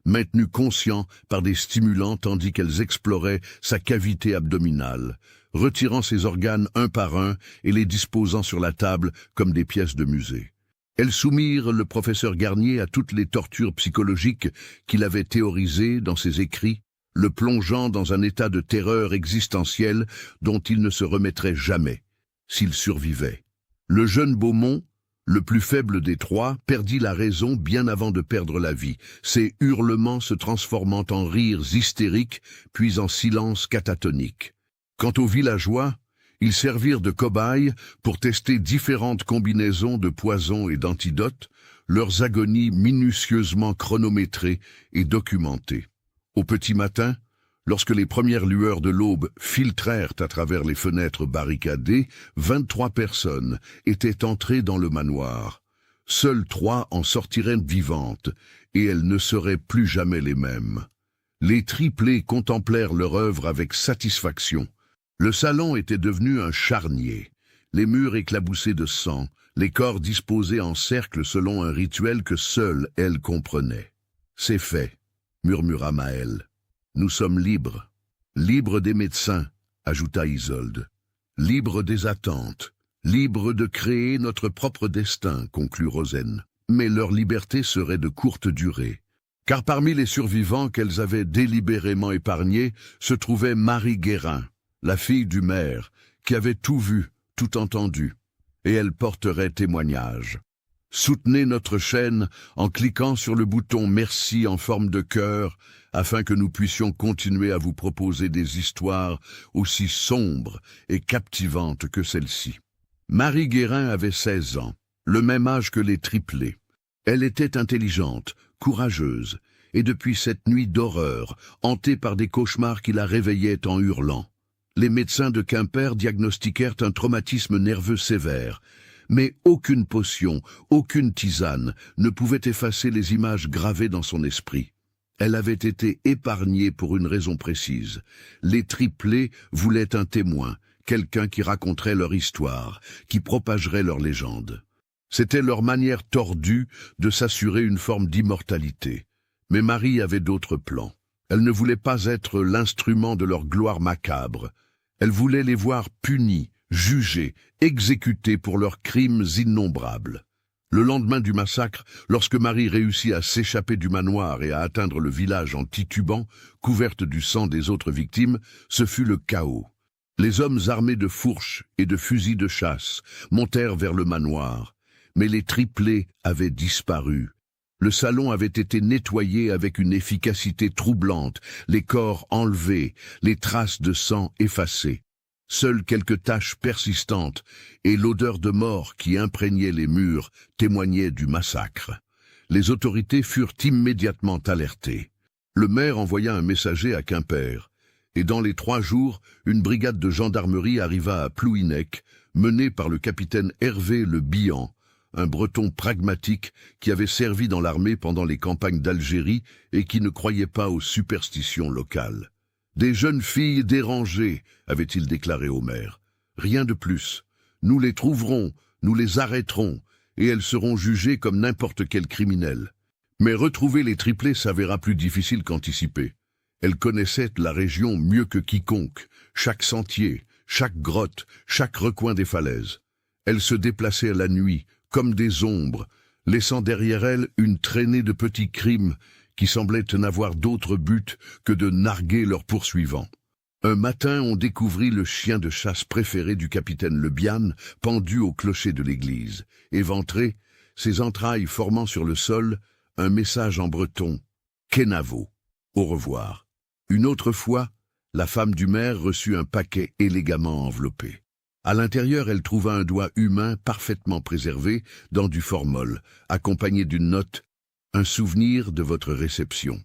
maintenu conscient par des stimulants tandis qu'elles exploraient sa cavité abdominale, retirant ses organes un par un et les disposant sur la table comme des pièces de musée. Elles soumirent le professeur Garnier à toutes les tortures psychologiques qu'il avait théorisées dans ses écrits, le plongeant dans un état de terreur existentielle dont il ne se remettrait jamais, s'il survivait. Le jeune Beaumont, le plus faible des trois, perdit la raison bien avant de perdre la vie, ses hurlements se transformant en rires hystériques, puis en silence catatonique. Quant aux villageois, ils servirent de cobayes pour tester différentes combinaisons de poisons et d'antidotes, leurs agonies minutieusement chronométrées et documentées. Au petit matin, lorsque les premières lueurs de l'aube filtrèrent à travers les fenêtres barricadées, 23 personnes étaient entrées dans le manoir. Seules 3 en sortiraient vivantes, et elles ne seraient plus jamais les mêmes. Les triplés contemplèrent leur œuvre avec satisfaction. Le salon était devenu un charnier, les murs éclaboussés de sang, les corps disposés en cercle selon un rituel que seule elle comprenait. « C'est fait », murmura Maëlle. « Nous sommes libres. Libres des médecins, » ajouta Isolde. « Libres des attentes. Libres de créer notre propre destin, » conclut Rozaine. Mais leur liberté serait de courte durée. Car parmi les survivants qu'elles avaient délibérément épargnés se trouvait Marie Guérin, la fille du maire, qui avait tout vu, tout entendu, et elle porterait témoignage. Soutenez notre chaîne en cliquant sur le bouton « Merci » en forme de cœur, afin que nous puissions continuer à vous proposer des histoires aussi sombres et captivantes que celle-ci. Marie Guérin avait 16 ans, le même âge que les triplés. Elle était intelligente, courageuse, et depuis cette nuit d'horreur, hantée par des cauchemars qui la réveillaient en hurlant. Les médecins de Quimper diagnostiquèrent un traumatisme nerveux sévère, mais aucune potion, aucune tisane ne pouvait effacer les images gravées dans son esprit. Elle avait été épargnée pour une raison précise. Les triplés voulaient un témoin, quelqu'un qui raconterait leur histoire, qui propagerait leur légende. C'était leur manière tordue de s'assurer une forme d'immortalité. Mais Marie avait d'autres plans. Elle ne voulait pas être l'instrument de leur gloire macabre. Elle voulait les voir punis, jugés, exécutés pour leurs crimes innombrables. Le lendemain du massacre, lorsque Marie réussit à s'échapper du manoir et à atteindre le village en titubant, couverte du sang des autres victimes, ce fut le chaos. Les hommes armés de fourches et de fusils de chasse montèrent vers le manoir, mais les triplés avaient disparu. Le salon avait été nettoyé avec une efficacité troublante, les corps enlevés, les traces de sang effacées. Seules quelques taches persistantes et l'odeur de mort qui imprégnait les murs témoignaient du massacre. Les autorités furent immédiatement alertées. Le maire envoya un messager à Quimper, et dans les 3 jours, une brigade de gendarmerie arriva à Plouhinec, menée par le capitaine Hervé Le Bihan, un breton pragmatique qui avait servi dans l'armée pendant les campagnes d'Algérie et qui ne croyait pas aux superstitions locales. « Des jeunes filles dérangées », avait-il déclaré au maire. « Rien de plus. Nous les trouverons, Nous les arrêterons, et elles seront jugées comme n'importe quel criminel. Mais retrouver les triplés s'avéra plus difficile qu'anticipé. Elles connaissaient la région mieux que quiconque, chaque sentier, chaque grotte, chaque recoin des falaises. Elles se déplaçaient la nuit, comme des ombres, laissant derrière elles une traînée de petits crimes qui semblaient n'avoir d'autre but que de narguer leurs poursuivants. Un matin, on découvrit le chien de chasse préféré du capitaine Le Bihan, pendu au clocher de l'église, éventré, ses entrailles formant sur le sol un message en breton, « Kenavo, au revoir ». Une autre fois, la femme du maire reçut un paquet élégamment enveloppé. À l'intérieur, elle trouva un doigt humain parfaitement préservé dans du formol, accompagné d'une note « Un souvenir de votre réception »,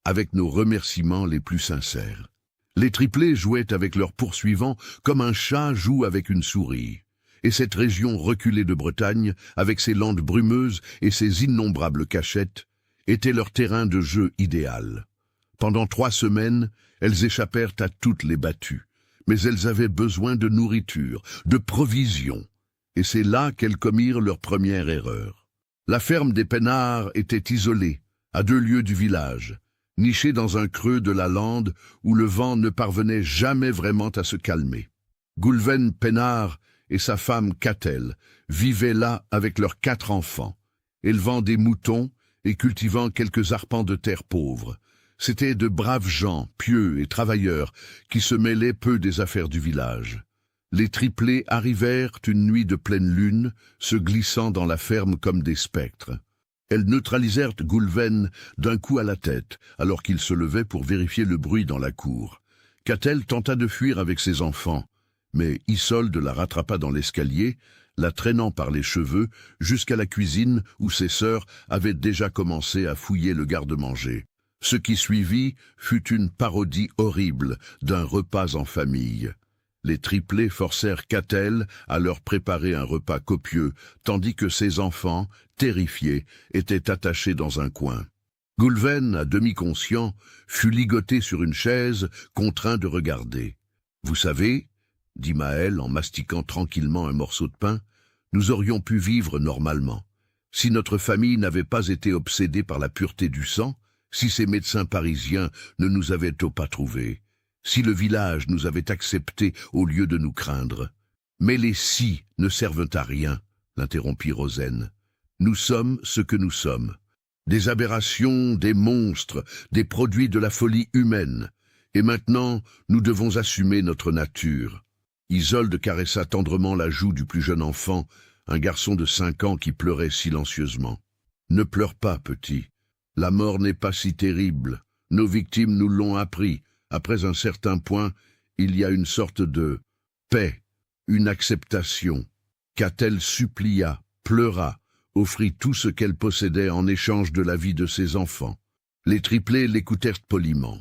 avec nos remerciements les plus sincères. Les triplés jouaient avec leurs poursuivants comme un chat joue avec une souris. Et cette région reculée de Bretagne, avec ses landes brumeuses et ses innombrables cachettes, était leur terrain de jeu idéal. Pendant 3 semaines, elles échappèrent à toutes les battues, mais elles avaient besoin de nourriture, de provisions, et c'est là qu'elles commirent leur première erreur. La ferme des Peinards était isolée, à 2 lieues du village, nichée dans un creux de la lande où le vent ne parvenait jamais vraiment à se calmer. Goulven Peinard et sa femme Catel vivaient là avec leurs 4 enfants, élevant des moutons et cultivant quelques arpents de terre pauvres. C'étaient de braves gens, pieux et travailleurs, qui se mêlaient peu des affaires du village. Les triplés arrivèrent une nuit de pleine lune, se glissant dans la ferme comme des spectres. Elles neutralisèrent Goulven d'un coup à la tête, alors qu'il se levait pour vérifier le bruit dans la cour. Catel tenta de fuir avec ses enfants, mais Isolde la rattrapa dans l'escalier, la traînant par les cheveux jusqu'à la cuisine où ses sœurs avaient déjà commencé à fouiller le garde-manger. Ce qui suivit fut une parodie horrible d'un repas en famille. Les triplés forcèrent Catel à leur préparer un repas copieux, tandis que ses enfants, terrifiés, étaient attachés dans un coin. Goulven, à demi conscient, fut ligoté sur une chaise, contraint de regarder. « Vous savez, » dit Maël en mastiquant tranquillement un morceau de pain, « nous aurions pu vivre normalement. Si notre famille n'avait pas été obsédée par la pureté du sang, si ces médecins parisiens ne nous avaient pas trouvés, si le village nous avait acceptés au lieu de nous craindre. Mais les si ne servent à rien, l'interrompit Rozaine. Nous sommes ce que nous sommes. Des aberrations, des monstres, des produits de la folie humaine. Et maintenant, nous devons assumer notre nature. » Isolde caressa tendrement la joue du plus jeune enfant, un garçon de 5 ans qui pleurait silencieusement. « Ne pleure pas, petit. La mort n'est pas si terrible. Nos victimes nous l'ont appris. Après un certain point, il y a une sorte de paix, une acceptation. » Catel supplia, pleura, offrit tout ce qu'elle possédait en échange de la vie de ses enfants. Les triplés l'écoutèrent poliment,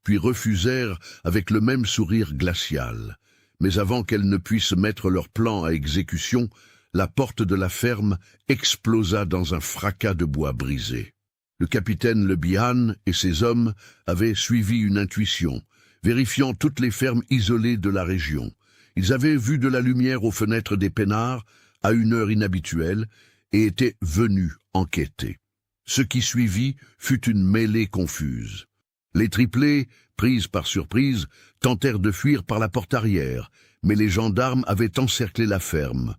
puis refusèrent avec le même sourire glacial. Mais avant qu'elles ne puissent mettre leur plan à exécution, la porte de la ferme explosa dans un fracas de bois brisé. Le capitaine Le Bihan et ses hommes avaient suivi une intuition, vérifiant toutes les fermes isolées de la région. Ils avaient vu de la lumière aux fenêtres des Peinards à une heure inhabituelle et étaient venus enquêter. Ce qui suivit fut une mêlée confuse. Les triplés, prises par surprise, tentèrent de fuir par la porte arrière, mais les gendarmes avaient encerclé la ferme.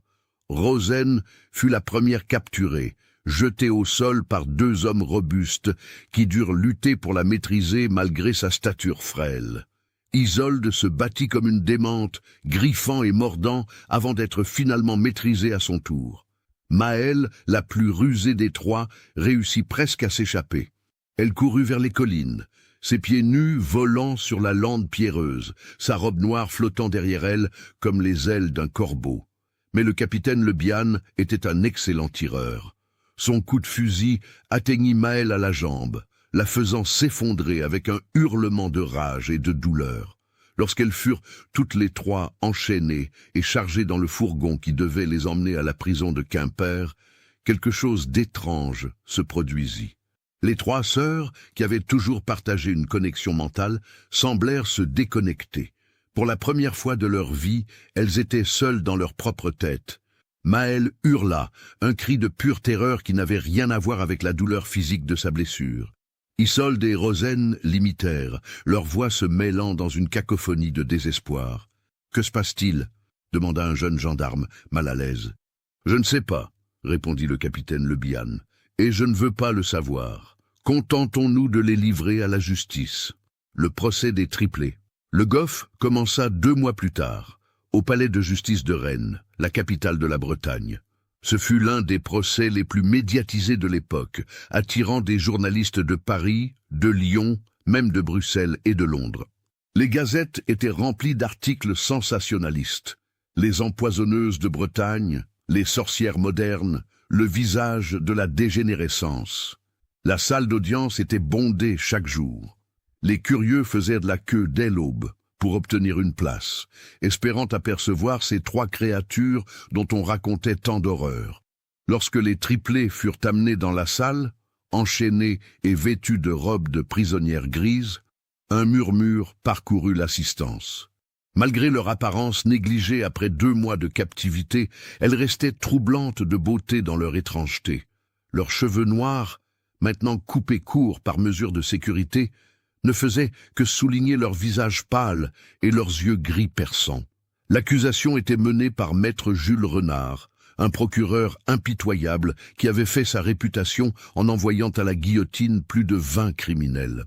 Rozaine fut la première capturée, jetée au sol par 2 hommes robustes qui durent lutter pour la maîtriser malgré sa stature frêle. Isolde se battit comme une démente, griffant et mordant avant d'être finalement maîtrisée à son tour. Maëlle, la plus rusée des 3, réussit presque à s'échapper. Elle courut vers les collines, ses pieds nus volant sur la lande pierreuse, sa robe noire flottant derrière elle comme les ailes d'un corbeau. Mais le capitaine Le Bihan était un excellent tireur. Son coup de fusil atteignit Maëlle à la jambe, la faisant s'effondrer avec un hurlement de rage et de douleur. Lorsqu'elles furent toutes les 3 enchaînées et chargées dans le fourgon qui devait les emmener à la prison de Quimper, quelque chose d'étrange se produisit. Les 3 sœurs, qui avaient toujours partagé une connexion mentale, semblèrent se déconnecter. Pour la première fois de leur vie, elles étaient seules dans leur propre tête. Maël hurla, un cri de pure terreur qui n'avait rien à voir avec la douleur physique de sa blessure. Isolde et Rosen l'imitèrent, leurs voix se mêlant dans une cacophonie de désespoir. « Que se passe-t-il » demanda un jeune gendarme, mal à l'aise. « Je ne sais pas, » répondit le capitaine Le Bihan, « et je ne veux pas le savoir. Contentons-nous de les livrer à la justice. » Le procès des triplés. Le GOF commença 2 mois plus tard, au palais de justice de Rennes, la capitale de la Bretagne. Ce fut l'un des procès les plus médiatisés de l'époque, attirant des journalistes de Paris, de Lyon, même de Bruxelles et de Londres. Les gazettes étaient remplies d'articles sensationnalistes. Les empoisonneuses de Bretagne, les sorcières modernes, le visage de la dégénérescence. La salle d'audience était bondée chaque jour. Les curieux faisaient de la queue dès l'aube pour obtenir une place, espérant apercevoir ces 3 créatures dont on racontait tant d'horreurs. Lorsque les triplés furent amenés dans la salle, enchaînés et vêtus de robes de prisonnières grises, un murmure parcourut l'assistance. Malgré leur apparence négligée après 2 mois de captivité, elles restaient troublantes de beauté dans leur étrangeté. Leurs cheveux noirs, maintenant coupés courts par mesure de sécurité, ne faisaient que souligner leur visage pâle et leurs yeux gris perçants. L'accusation était menée par maître Jules Renard, un procureur impitoyable qui avait fait sa réputation en envoyant à la guillotine plus de 20 criminels.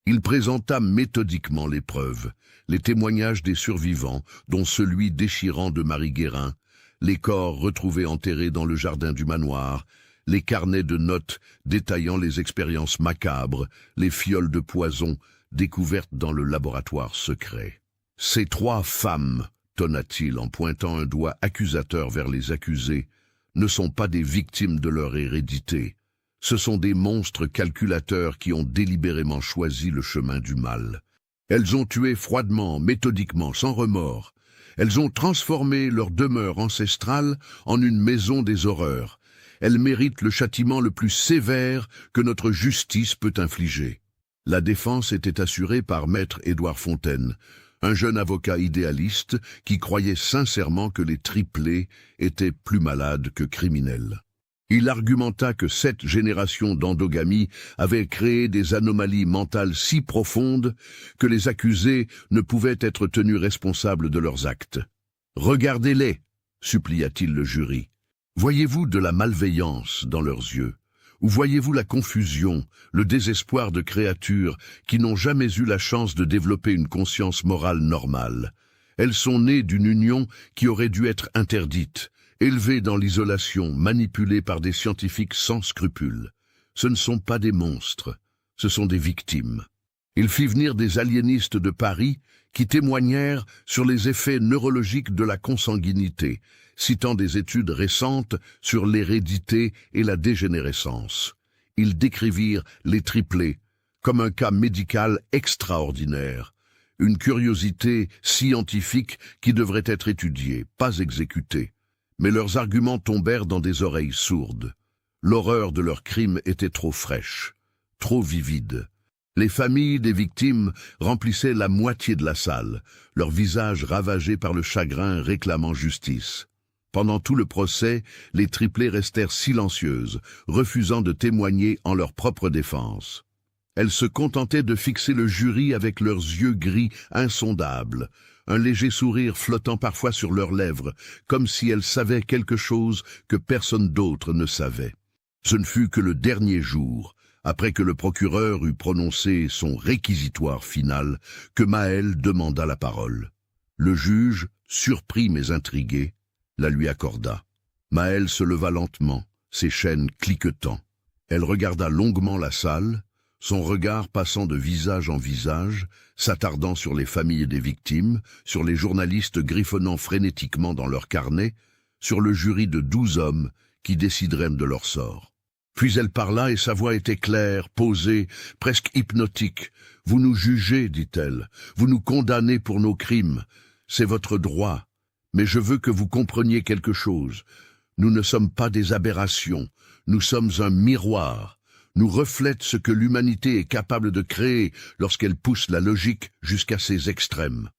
Il présenta méthodiquement les preuves, les témoignages des survivants, dont celui déchirant de Marie Guérin, les corps retrouvés enterrés dans le jardin du manoir, les carnets de notes détaillant les expériences macabres, les fioles de poison découvertes dans le laboratoire secret. « Ces 3 femmes, tonna-t-il en pointant un doigt accusateur vers les accusés, ne sont pas des victimes de leur hérédité. Ce sont des monstres calculateurs qui ont délibérément choisi le chemin du mal. Elles ont tué froidement, méthodiquement, sans remords. Elles ont transformé leur demeure ancestrale en une maison des horreurs. Elle mérite le châtiment le plus sévère que notre justice peut infliger. » La défense était assurée par maître Édouard Fontaine, un jeune avocat idéaliste qui croyait sincèrement que les triplés étaient plus malades que criminels. Il argumenta que cette génération d'endogamie avait créé des anomalies mentales si profondes que les accusés ne pouvaient être tenus responsables de leurs actes. « Regardez-les » supplia-t-il le jury. Voyez-vous de la malveillance dans leurs yeux? Ou voyez-vous la confusion, le désespoir de créatures qui n'ont jamais eu la chance de développer une conscience morale normale? Elles sont nées d'une union qui aurait dû être interdite, élevées dans l'isolation, manipulées par des scientifiques sans scrupules. Ce ne sont pas des monstres, ce sont des victimes. Il fit venir des aliénistes de Paris qui témoignèrent sur les effets neurologiques de la consanguinité, citant des études récentes sur l'hérédité et la dégénérescence. Ils décrivirent les triplés comme un cas médical extraordinaire, une curiosité scientifique qui devrait être étudiée, pas exécutée. Mais leurs arguments tombèrent dans des oreilles sourdes. L'horreur de leurs crimes était trop fraîche, trop vivide. Les familles des victimes remplissaient la moitié de la salle, leurs visages ravagés par le chagrin réclamant justice. Pendant tout le procès, les triplés restèrent silencieuses, refusant de témoigner en leur propre défense. Elles se contentaient de fixer le jury avec leurs yeux gris insondables, un léger sourire flottant parfois sur leurs lèvres, comme si elles savaient quelque chose que personne d'autre ne savait. Ce ne fut que le dernier jour, après que le procureur eut prononcé son réquisitoire final, que Maël demanda la parole. Le juge, surpris mais intrigué, la lui accorda. Maël se leva lentement, ses chaînes cliquetant. Elle regarda longuement la salle, son regard passant de visage en visage, s'attardant sur les familles des victimes, sur les journalistes griffonnant frénétiquement dans leurs carnets, sur le jury de 12 hommes qui décideraient de leur sort. Puis elle parla et sa voix était claire, posée, presque hypnotique. « Vous nous jugez, dit-elle, vous nous condamnez pour nos crimes. C'est votre droit. Mais je veux que vous compreniez quelque chose. Nous ne sommes pas des aberrations, nous sommes un miroir. Nous reflète ce que l'humanité est capable de créer lorsqu'elle pousse la logique jusqu'à ses extrêmes.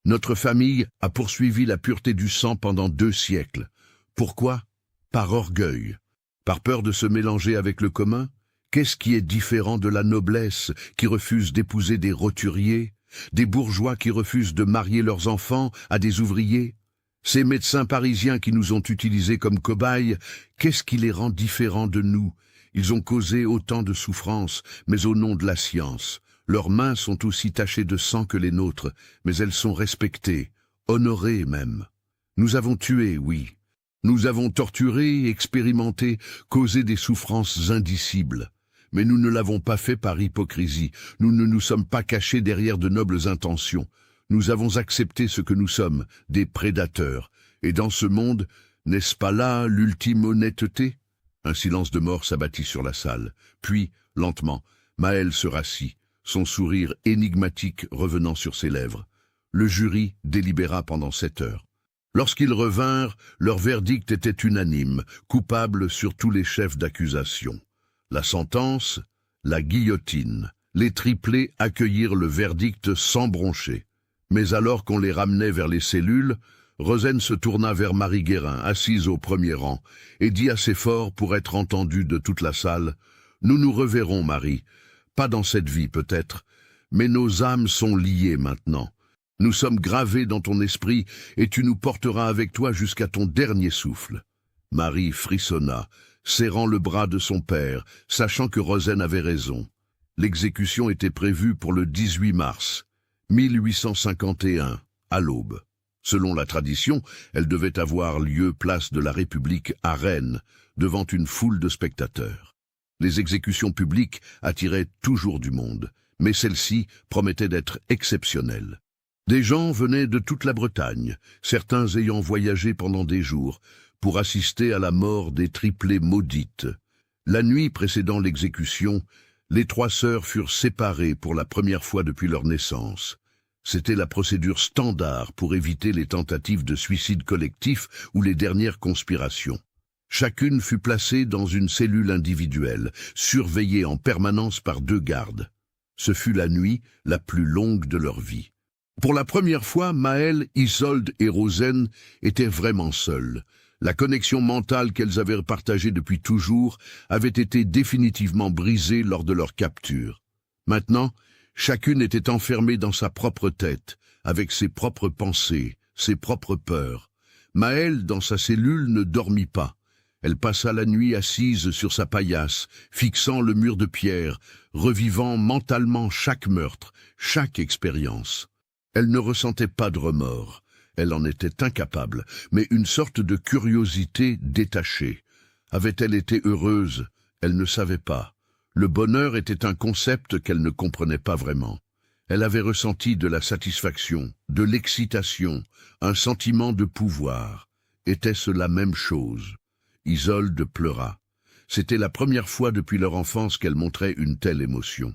Notre famille a poursuivi la pureté du sang pendant 2 siècles. Pourquoi? Par orgueil. Par peur de se mélanger avec le commun? Qu'est-ce qui est différent de la noblesse qui refuse d'épouser des roturiers, des bourgeois qui refusent de marier leurs enfants à des ouvriers? Ces médecins parisiens qui nous ont utilisés comme cobayes, qu'est-ce qui les rend différents de nous? Ils ont causé autant de souffrances, mais au nom de la science. Leurs mains sont aussi tachées de sang que les nôtres, mais elles sont respectées, honorées même. Nous avons tué, oui. Nous avons torturé, expérimenté, causé des souffrances indicibles. Mais nous ne l'avons pas fait par hypocrisie. Nous ne nous sommes pas cachés derrière de nobles intentions. Nous avons accepté ce que nous sommes, des prédateurs. Et dans ce monde, n'est-ce pas là l'ultime honnêteté? Un silence de mort s'abattit sur la salle. Puis, lentement, Maël se rassit, son sourire énigmatique revenant sur ses lèvres. Le jury délibéra pendant 7 heures. Lorsqu'ils revinrent, leur verdict était unanime, coupable sur tous les chefs d'accusation. La sentence, la guillotine. Les triplés accueillirent le verdict sans broncher. Mais alors qu'on les ramenait vers les cellules, Rosen se tourna vers Marie Guérin, assise au premier rang, et dit assez fort pour être entendu de toute la salle, « Nous nous reverrons, Marie. Pas dans cette vie, peut-être, mais nos âmes sont liées maintenant. Nous sommes gravés dans ton esprit, et tu nous porteras avec toi jusqu'à ton dernier souffle. » Marie frissonna, serrant le bras de son père, sachant que Rosen avait raison. L'exécution était prévue pour le 18 mars 1851, à l'aube. Selon la tradition, elle devait avoir lieu place de la République à Rennes, devant une foule de spectateurs. Les exécutions publiques attiraient toujours du monde, mais celle-ci promettait d'être exceptionnelle. Des gens venaient de toute la Bretagne, certains ayant voyagé pendant des jours, pour assister à la mort des triplés maudites. La nuit précédant l'exécution, les 3 sœurs furent séparées pour la première fois depuis leur naissance. C'était la procédure standard pour éviter les tentatives de suicide collectif ou les dernières conspirations. Chacune fut placée dans une cellule individuelle, surveillée en permanence par 2 gardes. Ce fut la nuit la plus longue de leur vie. Pour la première fois, Maël, Isolde et Rosen étaient vraiment seules. La connexion mentale qu'elles avaient partagée depuis toujours avait été définitivement brisée lors de leur capture. Maintenant, chacune était enfermée dans sa propre tête, avec ses propres pensées, ses propres peurs. Maëlle, dans sa cellule, ne dormit pas. Elle passa la nuit assise sur sa paillasse, fixant le mur de pierre, revivant mentalement chaque meurtre, chaque expérience. Elle ne ressentait pas de remords. Elle en était incapable, mais une sorte de curiosité détachée. Avait-elle été heureuse? Elle ne savait pas. Le bonheur était un concept qu'elle ne comprenait pas vraiment. Elle avait ressenti de la satisfaction, de l'excitation, un sentiment de pouvoir. Était-ce la même chose? Isolde pleura. C'était la première fois depuis leur enfance qu'elle montrait une telle émotion.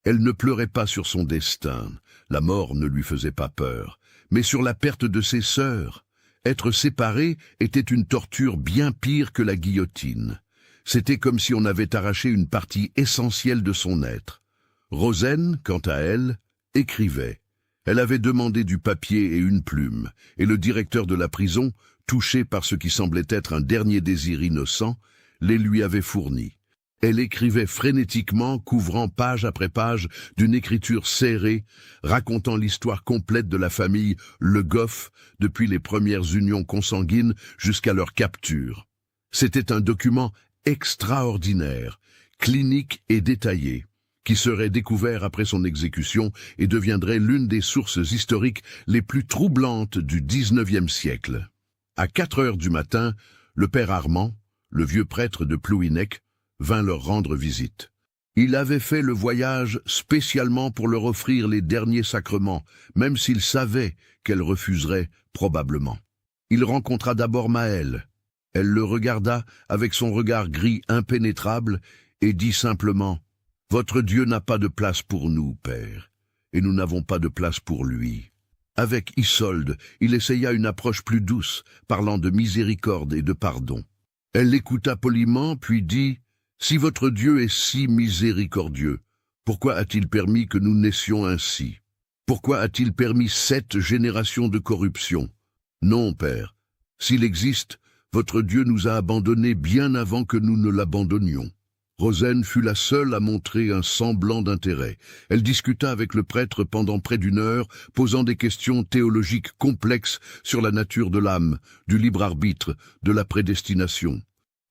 Elle ne pleurait pas sur son destin, la mort ne lui faisait pas peur, mais sur la perte de ses sœurs. Être séparés était une torture bien pire que la guillotine. C'était comme si on avait arraché une partie essentielle de son être. Rosen, quant à elle, écrivait. Elle avait demandé du papier et une plume, et le directeur de la prison, touché par ce qui semblait être un dernier désir innocent, les lui avait fournis. Elle écrivait frénétiquement, couvrant page après page d'une écriture serrée, racontant l'histoire complète de la famille Le Goff, depuis les premières unions consanguines jusqu'à leur capture. C'était un document extraordinaire, clinique et détaillé, qui serait découvert après son exécution et deviendrait l'une des sources historiques les plus troublantes du XIXe siècle. À 4 heures du matin, le père Armand, le vieux prêtre de Plouhinec, vint leur rendre visite. Il avait fait le voyage spécialement pour leur offrir les derniers sacrements, même s'il savait qu'elle refuserait probablement. Il rencontra d'abord Maëlle. Elle le regarda avec son regard gris impénétrable et dit simplement « Votre Dieu n'a pas de place pour nous, Père, et nous n'avons pas de place pour lui. » Avec Isolde, il essaya une approche plus douce, parlant de miséricorde et de pardon. Elle l'écouta poliment, puis dit « Si votre Dieu est si miséricordieux, pourquoi a-t-il permis que nous naissions ainsi? Pourquoi a-t-il permis 7 générations de corruption? Non, Père, s'il existe, Votre Dieu nous a abandonnés bien avant que nous ne l'abandonnions. » Rosaine fut la seule à montrer un semblant d'intérêt. Elle discuta avec le prêtre pendant près d'une heure, posant des questions théologiques complexes sur la nature de l'âme, du libre arbitre, de la prédestination.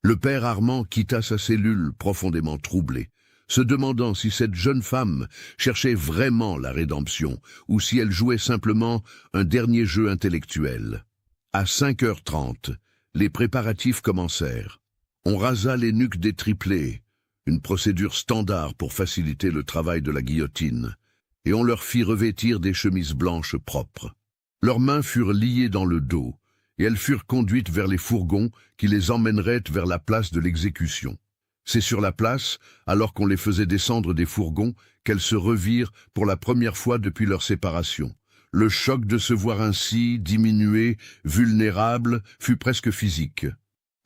Le père Armand quitta sa cellule profondément troublé, se demandant si cette jeune femme cherchait vraiment la rédemption ou si elle jouait simplement un dernier jeu intellectuel. À 5h30, les préparatifs commencèrent. On rasa les nuques des triplés, une procédure standard pour faciliter le travail de la guillotine, et on leur fit revêtir des chemises blanches propres. Leurs mains furent liées dans le dos, et elles furent conduites vers les fourgons qui les emmèneraient vers la place de l'exécution. C'est sur la place, alors qu'on les faisait descendre des fourgons, qu'elles se revirent pour la première fois depuis leur séparation. Le choc de se voir ainsi, diminué, vulnérable, fut presque physique.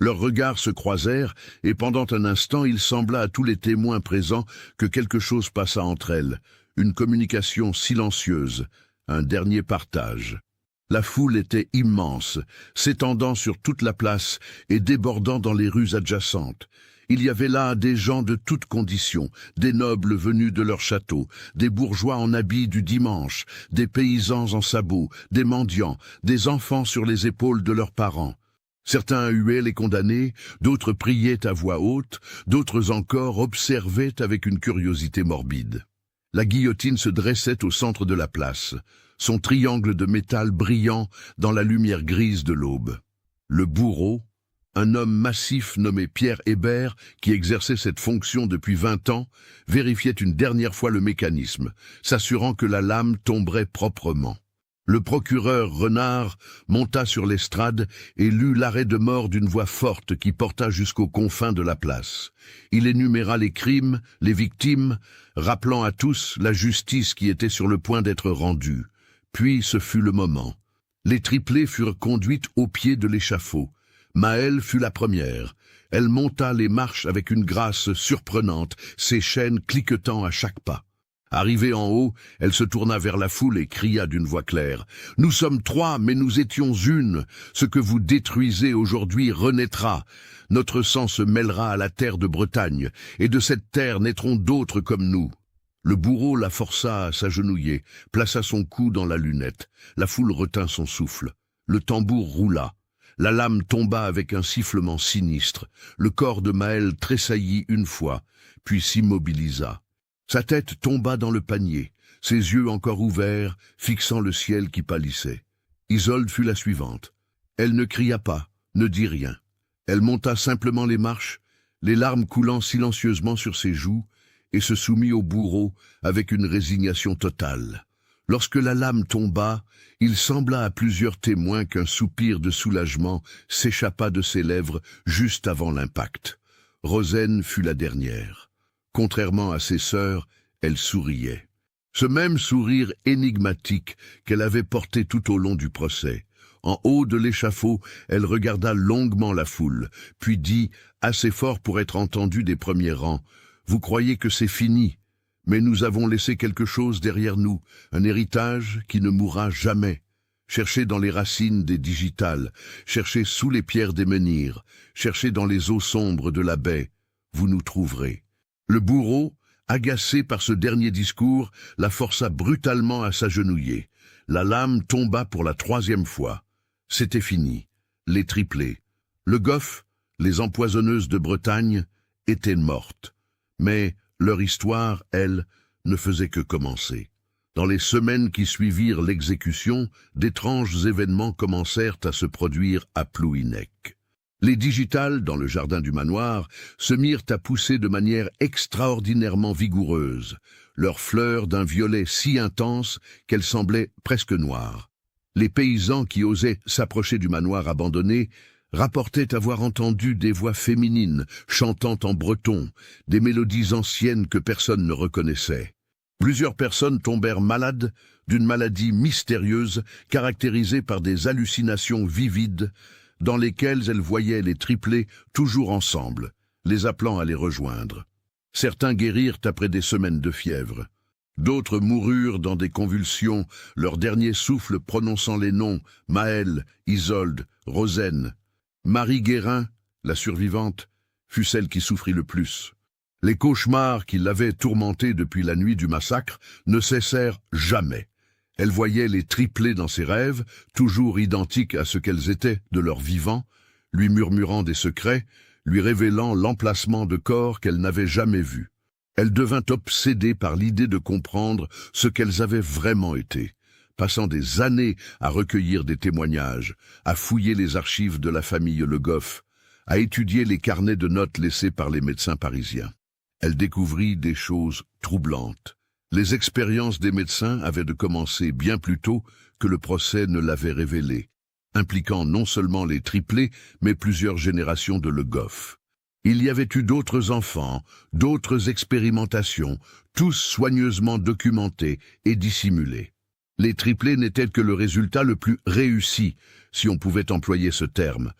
Leurs regards se croisèrent, et pendant un instant il sembla à tous les témoins présents que quelque chose passa entre elles, une communication silencieuse, un dernier partage. La foule était immense, s'étendant sur toute la place et débordant dans les rues adjacentes. Il y avait là des gens de toutes conditions, des nobles venus de leur château, des bourgeois en habits du dimanche, des paysans en sabots, des mendiants, des enfants sur les épaules de leurs parents. Certains huaient les condamnés, d'autres priaient à voix haute, d'autres encore observaient avec une curiosité morbide. La guillotine se dressait au centre de la place, son triangle de métal brillant dans la lumière grise de l'aube. Le bourreau, un homme massif nommé Pierre Hébert, qui exerçait cette fonction depuis 20 ans, vérifiait une dernière fois le mécanisme, s'assurant que la lame tomberait proprement. Le procureur Renard monta sur l'estrade et lut l'arrêt de mort d'une voix forte qui porta jusqu'aux confins de la place. Il énuméra les crimes, les victimes, rappelant à tous la justice qui était sur le point d'être rendue. Puis ce fut le moment. Les triplés furent conduites au pied de l'échafaud. Maëlle fut la première. Elle monta les marches avec une grâce surprenante, ses chaînes cliquetant à chaque pas. Arrivée en haut, elle se tourna vers la foule et cria d'une voix claire. « Nous sommes 3, mais nous étions une. Ce que vous détruisez aujourd'hui renaîtra. Notre sang se mêlera à la terre de Bretagne, et de cette terre naîtront d'autres comme nous. » Le bourreau la força à s'agenouiller, plaça son cou dans la lunette. La foule retint son souffle. Le tambour roula. La lame tomba avec un sifflement sinistre. Le corps de Maëlle tressaillit une fois, puis s'immobilisa. Sa tête tomba dans le panier, ses yeux encore ouverts, fixant le ciel qui pâlissait. Isolde fut la suivante. Elle ne cria pas, ne dit rien. Elle monta simplement les marches, les larmes coulant silencieusement sur ses joues, et se soumit au bourreau avec une résignation totale. Lorsque la lame tomba, il sembla à plusieurs témoins qu'un soupir de soulagement s'échappa de ses lèvres juste avant l'impact. Rosaine fut la dernière. Contrairement à ses sœurs, elle souriait. Ce même sourire énigmatique qu'elle avait porté tout au long du procès. En haut de l'échafaud, elle regarda longuement la foule, puis dit, assez fort pour être entendue des premiers rangs, « Vous croyez que c'est fini, mais nous avons laissé quelque chose derrière nous, un héritage qui ne mourra jamais. Cherchez dans les racines des digitales, cherchez sous les pierres des menhirs, cherchez dans les eaux sombres de la baie, vous nous trouverez. » Le bourreau, agacé par ce dernier discours, la força brutalement à s'agenouiller. La lame tomba pour la 3e fois. C'était fini. Les triplés. Le Goff, les empoisonneuses de Bretagne, étaient mortes. Mais leur histoire, elle, ne faisait que commencer. Dans les semaines qui suivirent l'exécution, d'étranges événements commencèrent à se produire à Plouhinec. Les digitales, dans le jardin du manoir, se mirent à pousser de manière extraordinairement vigoureuse, leurs fleurs d'un violet si intense qu'elles semblaient presque noires. Les paysans qui osaient s'approcher du manoir abandonné rapportaient avoir entendu des voix féminines chantant en breton, des mélodies anciennes que personne ne reconnaissait. Plusieurs personnes tombèrent malades d'une maladie mystérieuse caractérisée par des hallucinations vivides, dans lesquelles elles voyaient les triplés toujours ensemble, les appelant à les rejoindre. Certains guérirent après des semaines de fièvre. D'autres moururent dans des convulsions, leur dernier souffle prononçant les noms Maëlle, Isolde, Rosaine. Marie Guérin, la survivante, fut celle qui souffrit le plus. Les cauchemars qui l'avaient tourmentée depuis la nuit du massacre ne cessèrent jamais. Elle voyait les triplés dans ses rêves, toujours identiques à ce qu'elles étaient de leur vivant, lui murmurant des secrets, lui révélant l'emplacement de corps qu'elle n'avait jamais vu. Elle devint obsédée par l'idée de comprendre ce qu'elles avaient vraiment été, passant des années à recueillir des témoignages, à fouiller les archives de la famille Le Goff, à étudier les carnets de notes laissés par les médecins parisiens. Elle découvrit des choses troublantes. Les expériences des médecins avaient de commencer bien plus tôt que le procès ne l'avait révélé, impliquant non seulement les triplés, mais plusieurs générations de Le Goff. Il y avait eu d'autres enfants, d'autres expérimentations, tous soigneusement documentés et dissimulés. Les triplés n'étaient que le résultat le plus réussi, si on pouvait employer ce terme,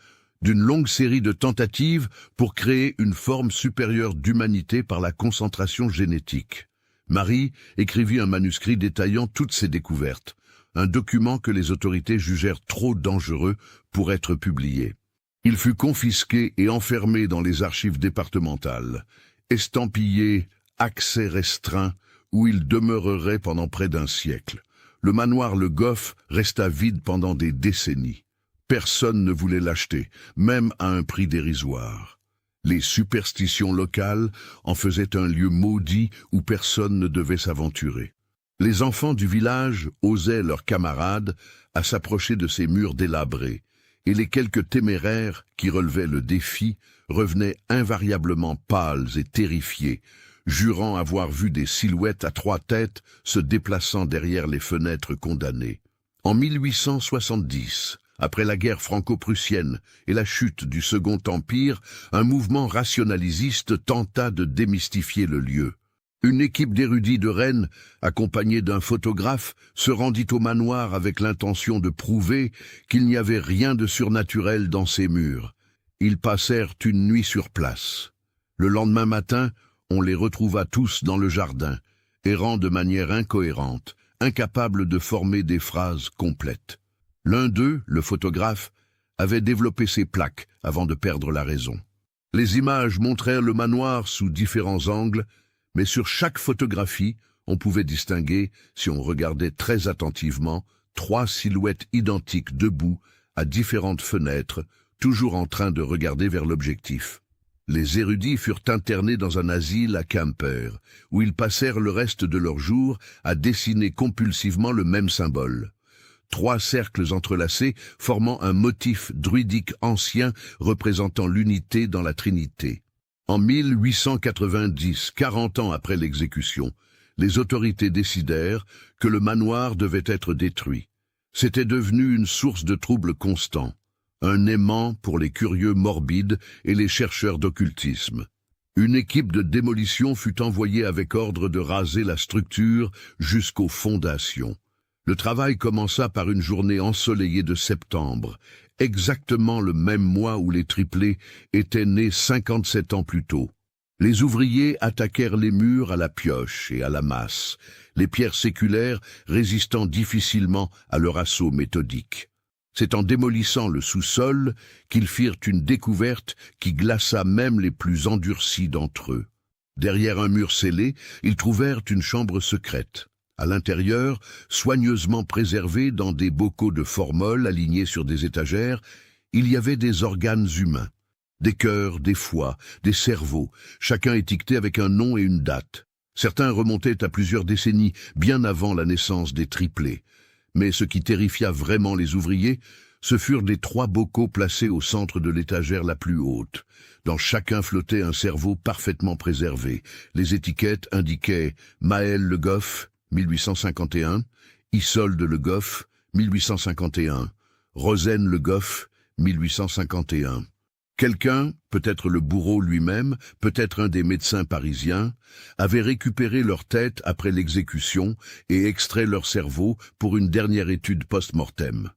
d'une longue série de tentatives pour créer une forme supérieure d'humanité par la concentration génétique. Marie écrivit un manuscrit détaillant toutes ses découvertes, un document que les autorités jugèrent trop dangereux pour être publié. Il fut confisqué et enfermé dans les archives départementales, estampillé « accès restreint » où il demeurerait pendant près d'un siècle. Le manoir Le Goff resta vide pendant des décennies. Personne ne voulait l'acheter, même à un prix dérisoire. Les superstitions locales en faisaient un lieu maudit où personne ne devait s'aventurer. Les enfants du village osaient leurs camarades à s'approcher de ces murs délabrés, et les quelques téméraires qui relevaient le défi revenaient invariablement pâles et terrifiés, jurant avoir vu des silhouettes à trois têtes se déplaçant derrière les fenêtres condamnées. En 1870, après la guerre franco-prussienne et la chute du Second Empire, un mouvement rationalisiste tenta de démystifier le lieu. Une équipe d'érudits de Rennes, accompagnée d'un photographe, se rendit au manoir avec l'intention de prouver qu'il n'y avait rien de surnaturel dans ces murs. Ils passèrent une nuit sur place. Le lendemain matin, on les retrouva tous dans le jardin, errant de manière incohérente, incapables de former des phrases complètes. L'un d'eux, le photographe, avait développé ses plaques avant de perdre la raison. Les images montrèrent le manoir sous différents angles, mais sur chaque photographie, on pouvait distinguer, si on regardait très attentivement, trois silhouettes identiques debout, à différentes fenêtres, toujours en train de regarder vers l'objectif. Les érudits furent internés dans un asile à Quimper, où ils passèrent le reste de leurs jours à dessiner compulsivement le même symbole. Trois cercles entrelacés formant un motif druidique ancien représentant l'unité dans la Trinité. En 1890, 40 ans après l'exécution, les autorités décidèrent que le manoir devait être détruit. C'était devenu une source de troubles constants, un aimant pour les curieux morbides et les chercheurs d'occultisme. Une équipe de démolition fut envoyée avec ordre de raser la structure jusqu'aux fondations. Le travail commença par une journée ensoleillée de septembre, exactement le même mois où les triplés étaient nés 57 ans plus tôt. Les ouvriers attaquèrent les murs à la pioche et à la masse, les pierres séculaires résistant difficilement à leur assaut méthodique. C'est en démolissant le sous-sol qu'ils firent une découverte qui glaça même les plus endurcis d'entre eux. Derrière un mur scellé, ils trouvèrent une chambre secrète. À l'intérieur, soigneusement préservée dans des bocaux de formol alignés sur des étagères, il y avait des organes humains. Des cœurs, des foies, des cerveaux, chacun étiqueté avec un nom et une date. Certains remontaient à plusieurs décennies, bien avant la naissance des triplés. Mais ce qui terrifia vraiment les ouvriers, ce furent les trois bocaux placés au centre de l'étagère la plus haute. Dans chacun flottait un cerveau parfaitement préservé. Les étiquettes indiquaient Maël Le Goff, 1851, Isolde Le Goff, 1851, Rosen Le Goff, 1851. Quelqu'un, peut-être le bourreau lui-même, peut-être un des médecins parisiens, avait récupéré leur tête après l'exécution et extrait leur cerveau pour une dernière étude post-mortem.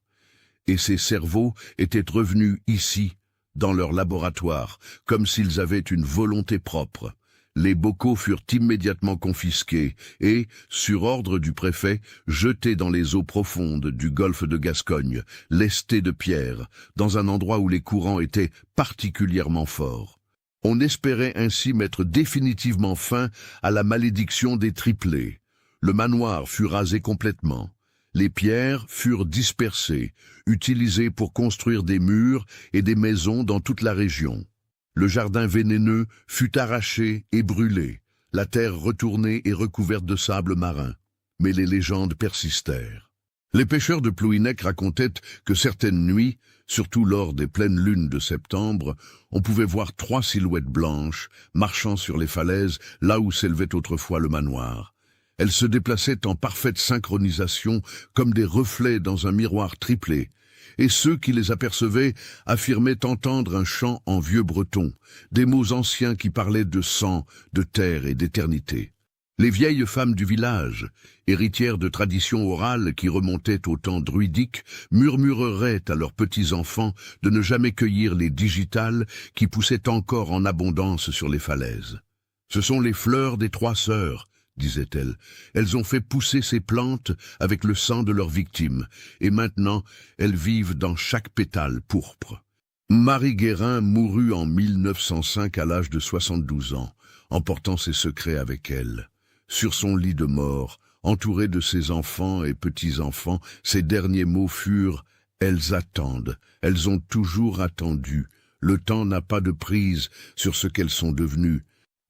Et ces cerveaux étaient revenus ici, dans leur laboratoire, comme s'ils avaient une volonté propre. Les bocaux furent immédiatement confisqués et, sur ordre du préfet, jetés dans les eaux profondes du golfe de Gascogne, lestés de pierres, dans un endroit où les courants étaient particulièrement forts. On espérait ainsi mettre définitivement fin à la malédiction des triplés. Le manoir fut rasé complètement. Les pierres furent dispersées, utilisées pour construire des murs et des maisons dans toute la région. Le jardin vénéneux fut arraché et brûlé, la terre retournée et recouverte de sable marin. Mais les légendes persistèrent. Les pêcheurs de Plouhinec racontaient que certaines nuits, surtout lors des pleines lunes de septembre, on pouvait voir 3 silhouettes blanches marchant sur les falaises là où s'élevait autrefois le manoir. Elles se déplaçaient en parfaite synchronisation comme des reflets dans un miroir triplé, et ceux qui les apercevaient affirmaient entendre un chant en vieux breton, des mots anciens qui parlaient de sang, de terre et d'éternité. Les vieilles femmes du village, héritières de traditions orales qui remontaient au temps druidique, murmureraient à leurs petits-enfants de ne jamais cueillir les digitales qui poussaient encore en abondance sur les falaises. « Ce sont les fleurs des 3 sœurs », disait-elle. Elles ont fait pousser ces plantes avec le sang de leurs victimes, et maintenant elles vivent dans chaque pétale pourpre. Marie Guérin mourut en 1905 à l'âge de 72 ans, emportant ses secrets avec elle. Sur son lit de mort, entourée de ses enfants et petits-enfants, ses derniers mots furent « Elles attendent, elles ont toujours attendu. Le temps n'a pas de prise sur ce qu'elles sont devenues. »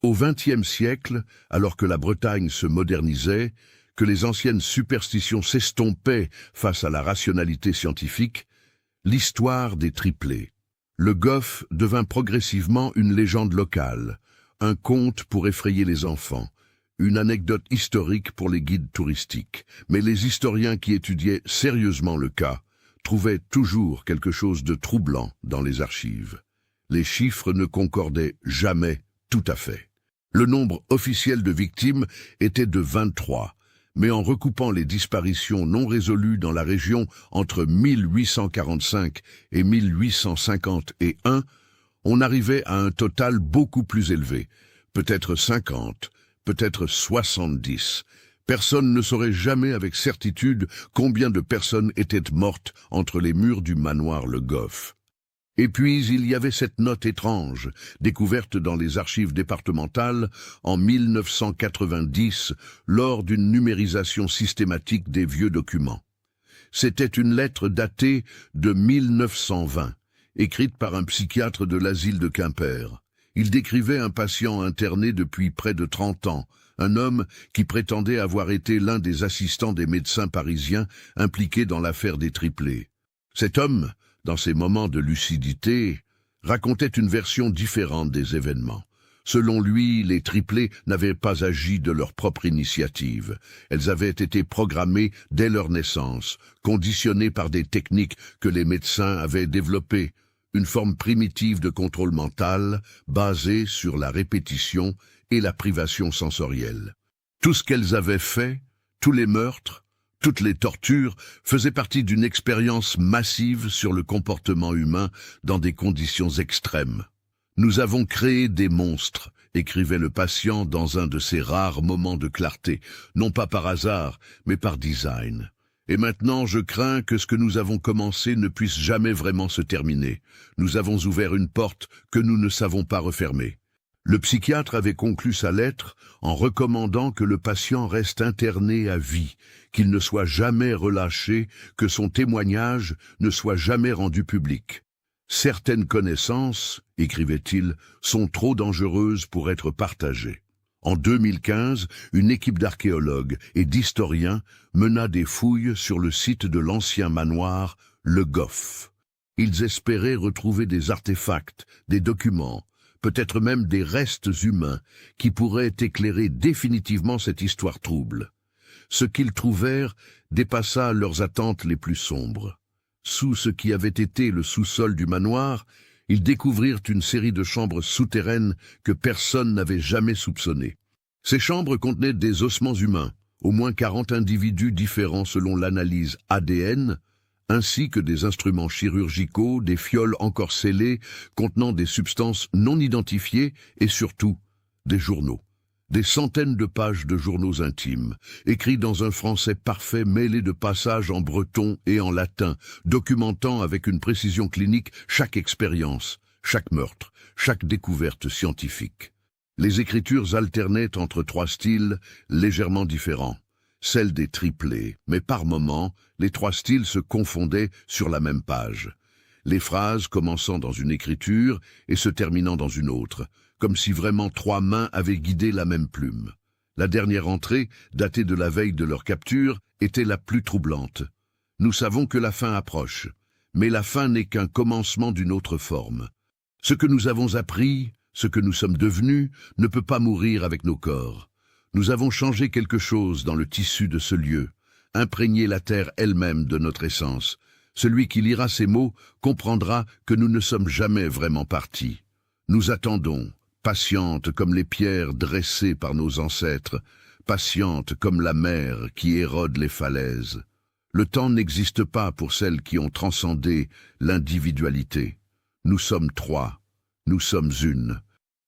Au XXe siècle, alors que la Bretagne se modernisait, que les anciennes superstitions s'estompaient face à la rationalité scientifique, l'histoire des triplés. Le Goff devint progressivement une légende locale, un conte pour effrayer les enfants, une anecdote historique pour les guides touristiques. Mais les historiens qui étudiaient sérieusement le cas trouvaient toujours quelque chose de troublant dans les archives. Les chiffres ne concordaient jamais tout à fait. Le nombre officiel de victimes était de 23, mais en recoupant les disparitions non résolues dans la région entre 1845 et 1851, on arrivait à un total beaucoup plus élevé, peut-être 50, peut-être 70. Personne ne saurait jamais avec certitude combien de personnes étaient mortes entre les murs du manoir Le Goff. Et puis il y avait cette note étrange, découverte dans les archives départementales en 1990 lors d'une numérisation systématique des vieux documents. C'était une lettre datée de 1920, écrite par un psychiatre de l'asile de Quimper. Il décrivait un patient interné depuis près de 30 ans, un homme qui prétendait avoir été l'un des assistants des médecins parisiens impliqués dans l'affaire des triplés. Cet homme, dans ses moments de lucidité, racontait une version différente des événements. Selon lui, les triplés n'avaient pas agi de leur propre initiative. Elles avaient été programmées dès leur naissance, conditionnées par des techniques que les médecins avaient développées, une forme primitive de contrôle mental basée sur la répétition et la privation sensorielle. Tout ce qu'elles avaient fait, tous les meurtres, toutes les tortures faisaient partie d'une expérience massive sur le comportement humain dans des conditions extrêmes. « Nous avons créé des monstres », écrivait le patient dans un de ces rares moments de clarté, non pas par hasard, mais par design. Et maintenant, je crains que ce que nous avons commencé ne puisse jamais vraiment se terminer. Nous avons ouvert une porte que nous ne savons pas refermer. Le psychiatre avait conclu sa lettre en recommandant que le patient reste interné à vie, qu'il ne soit jamais relâché, que son témoignage ne soit jamais rendu public. Certaines connaissances, écrivait-il, sont trop dangereuses pour être partagées. En 2015, une équipe d'archéologues et d'historiens mena des fouilles sur le site de l'ancien manoir Le Goff. Ils espéraient retrouver des artefacts, des documents, peut-être même des restes humains qui pourraient éclairer définitivement cette histoire trouble. Ce qu'ils trouvèrent dépassa leurs attentes les plus sombres. Sous ce qui avait été le sous-sol du manoir, ils découvrirent une série de chambres souterraines que personne n'avait jamais soupçonnées. Ces chambres contenaient des ossements humains, au moins 40 individus différents selon l'analyse ADN, ainsi que des instruments chirurgicaux, des fioles encore scellées contenant des substances non identifiées et surtout des journaux. Des centaines de pages de journaux intimes, écrits dans un français parfait mêlé de passages en breton et en latin, documentant avec une précision clinique chaque expérience, chaque meurtre, chaque découverte scientifique. Les écritures alternaient entre trois styles légèrement différents, celle des triplés, mais par moments, les trois styles se confondaient sur la même page. Les phrases commençant dans une écriture et se terminant dans une autre, comme si vraiment trois mains avaient guidé la même plume. La dernière entrée, datée de la veille de leur capture, était la plus troublante. Nous savons que la fin approche, mais la fin n'est qu'un commencement d'une autre forme. Ce que nous avons appris, ce que nous sommes devenus, ne peut pas mourir avec nos corps. Nous avons changé quelque chose dans le tissu de ce lieu, imprégné la terre elle-même de notre essence. Celui qui lira ces mots comprendra que nous ne sommes jamais vraiment partis. Nous attendons, patientes comme les pierres dressées par nos ancêtres, patientes comme la mer qui érode les falaises. Le temps n'existe pas pour celles qui ont transcendé l'individualité. Nous sommes trois, nous sommes une,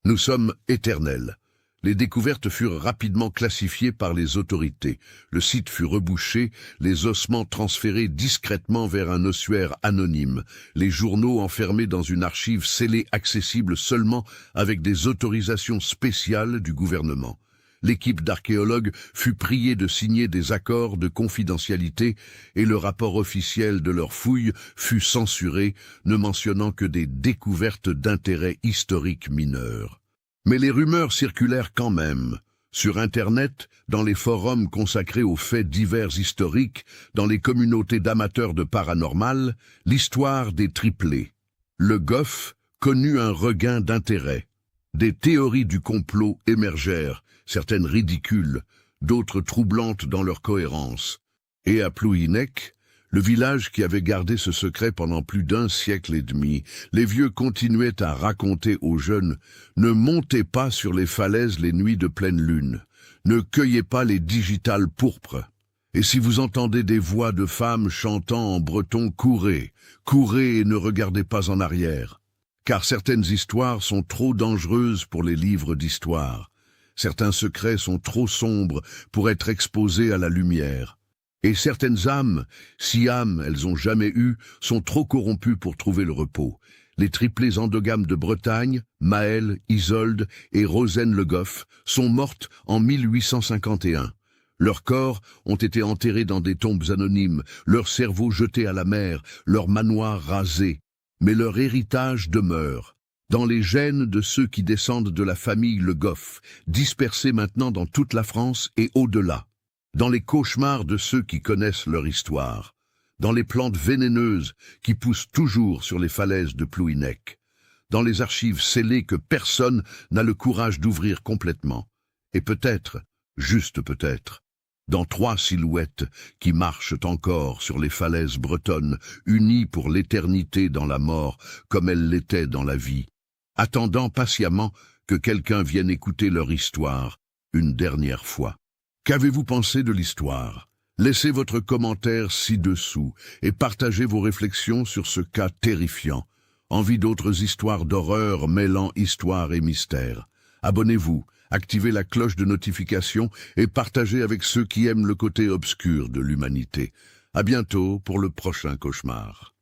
nous sommes éternels. Les découvertes furent rapidement classifiées par les autorités. Le site fut rebouché, les ossements transférés discrètement vers un ossuaire anonyme, les journaux enfermés dans une archive scellée accessible seulement avec des autorisations spéciales du gouvernement. L'équipe d'archéologues fut priée de signer des accords de confidentialité et le rapport officiel de leurs fouilles fut censuré, ne mentionnant que des découvertes d'intérêt historique mineur. Mais les rumeurs circulèrent quand même. Sur Internet, dans les forums consacrés aux faits divers historiques, dans les communautés d'amateurs de paranormal, l'histoire des triplés. Le Goff connut un regain d'intérêt. Des théories du complot émergèrent, certaines ridicules, d'autres troublantes dans leur cohérence. Et à Plouhinec, le village qui avait gardé ce secret pendant plus d'un siècle et demi, les vieux continuaient à raconter aux jeunes « Ne montez pas sur les falaises les nuits de pleine lune, ne cueillez pas les digitales pourpres. Et si vous entendez des voix de femmes chantant en breton, courez, courez et ne regardez pas en arrière. Car certaines histoires sont trop dangereuses pour les livres d'histoire. Certains secrets sont trop sombres pour être exposés à la lumière. Et certaines âmes, si âmes elles ont jamais eu, sont trop corrompues pour trouver le repos. Les triplés endogames de Bretagne, Maëlle, Isolde et Rosen Le Goff, sont mortes en 1851. Leurs corps ont été enterrés dans des tombes anonymes, leurs cerveaux jetés à la mer, leurs manoirs rasés. Mais leur héritage demeure, dans les gènes de ceux qui descendent de la famille Le Goff, dispersés maintenant dans toute la France et au-delà. Dans les cauchemars de ceux qui connaissent leur histoire, dans les plantes vénéneuses qui poussent toujours sur les falaises de Plouhinec, dans les archives scellées que personne n'a le courage d'ouvrir complètement, et peut-être, juste peut-être, dans trois silhouettes qui marchent encore sur les falaises bretonnes, unies pour l'éternité dans la mort comme elles l'étaient dans la vie, attendant patiemment que quelqu'un vienne écouter leur histoire une dernière fois. Qu'avez-vous pensé de l'histoire? Laissez votre commentaire ci-dessous et partagez vos réflexions sur ce cas terrifiant. Envie d'autres histoires d'horreur mêlant histoire et mystère? Abonnez-vous, activez la cloche de notification et partagez avec ceux qui aiment le côté obscur de l'humanité. À bientôt pour le prochain cauchemar.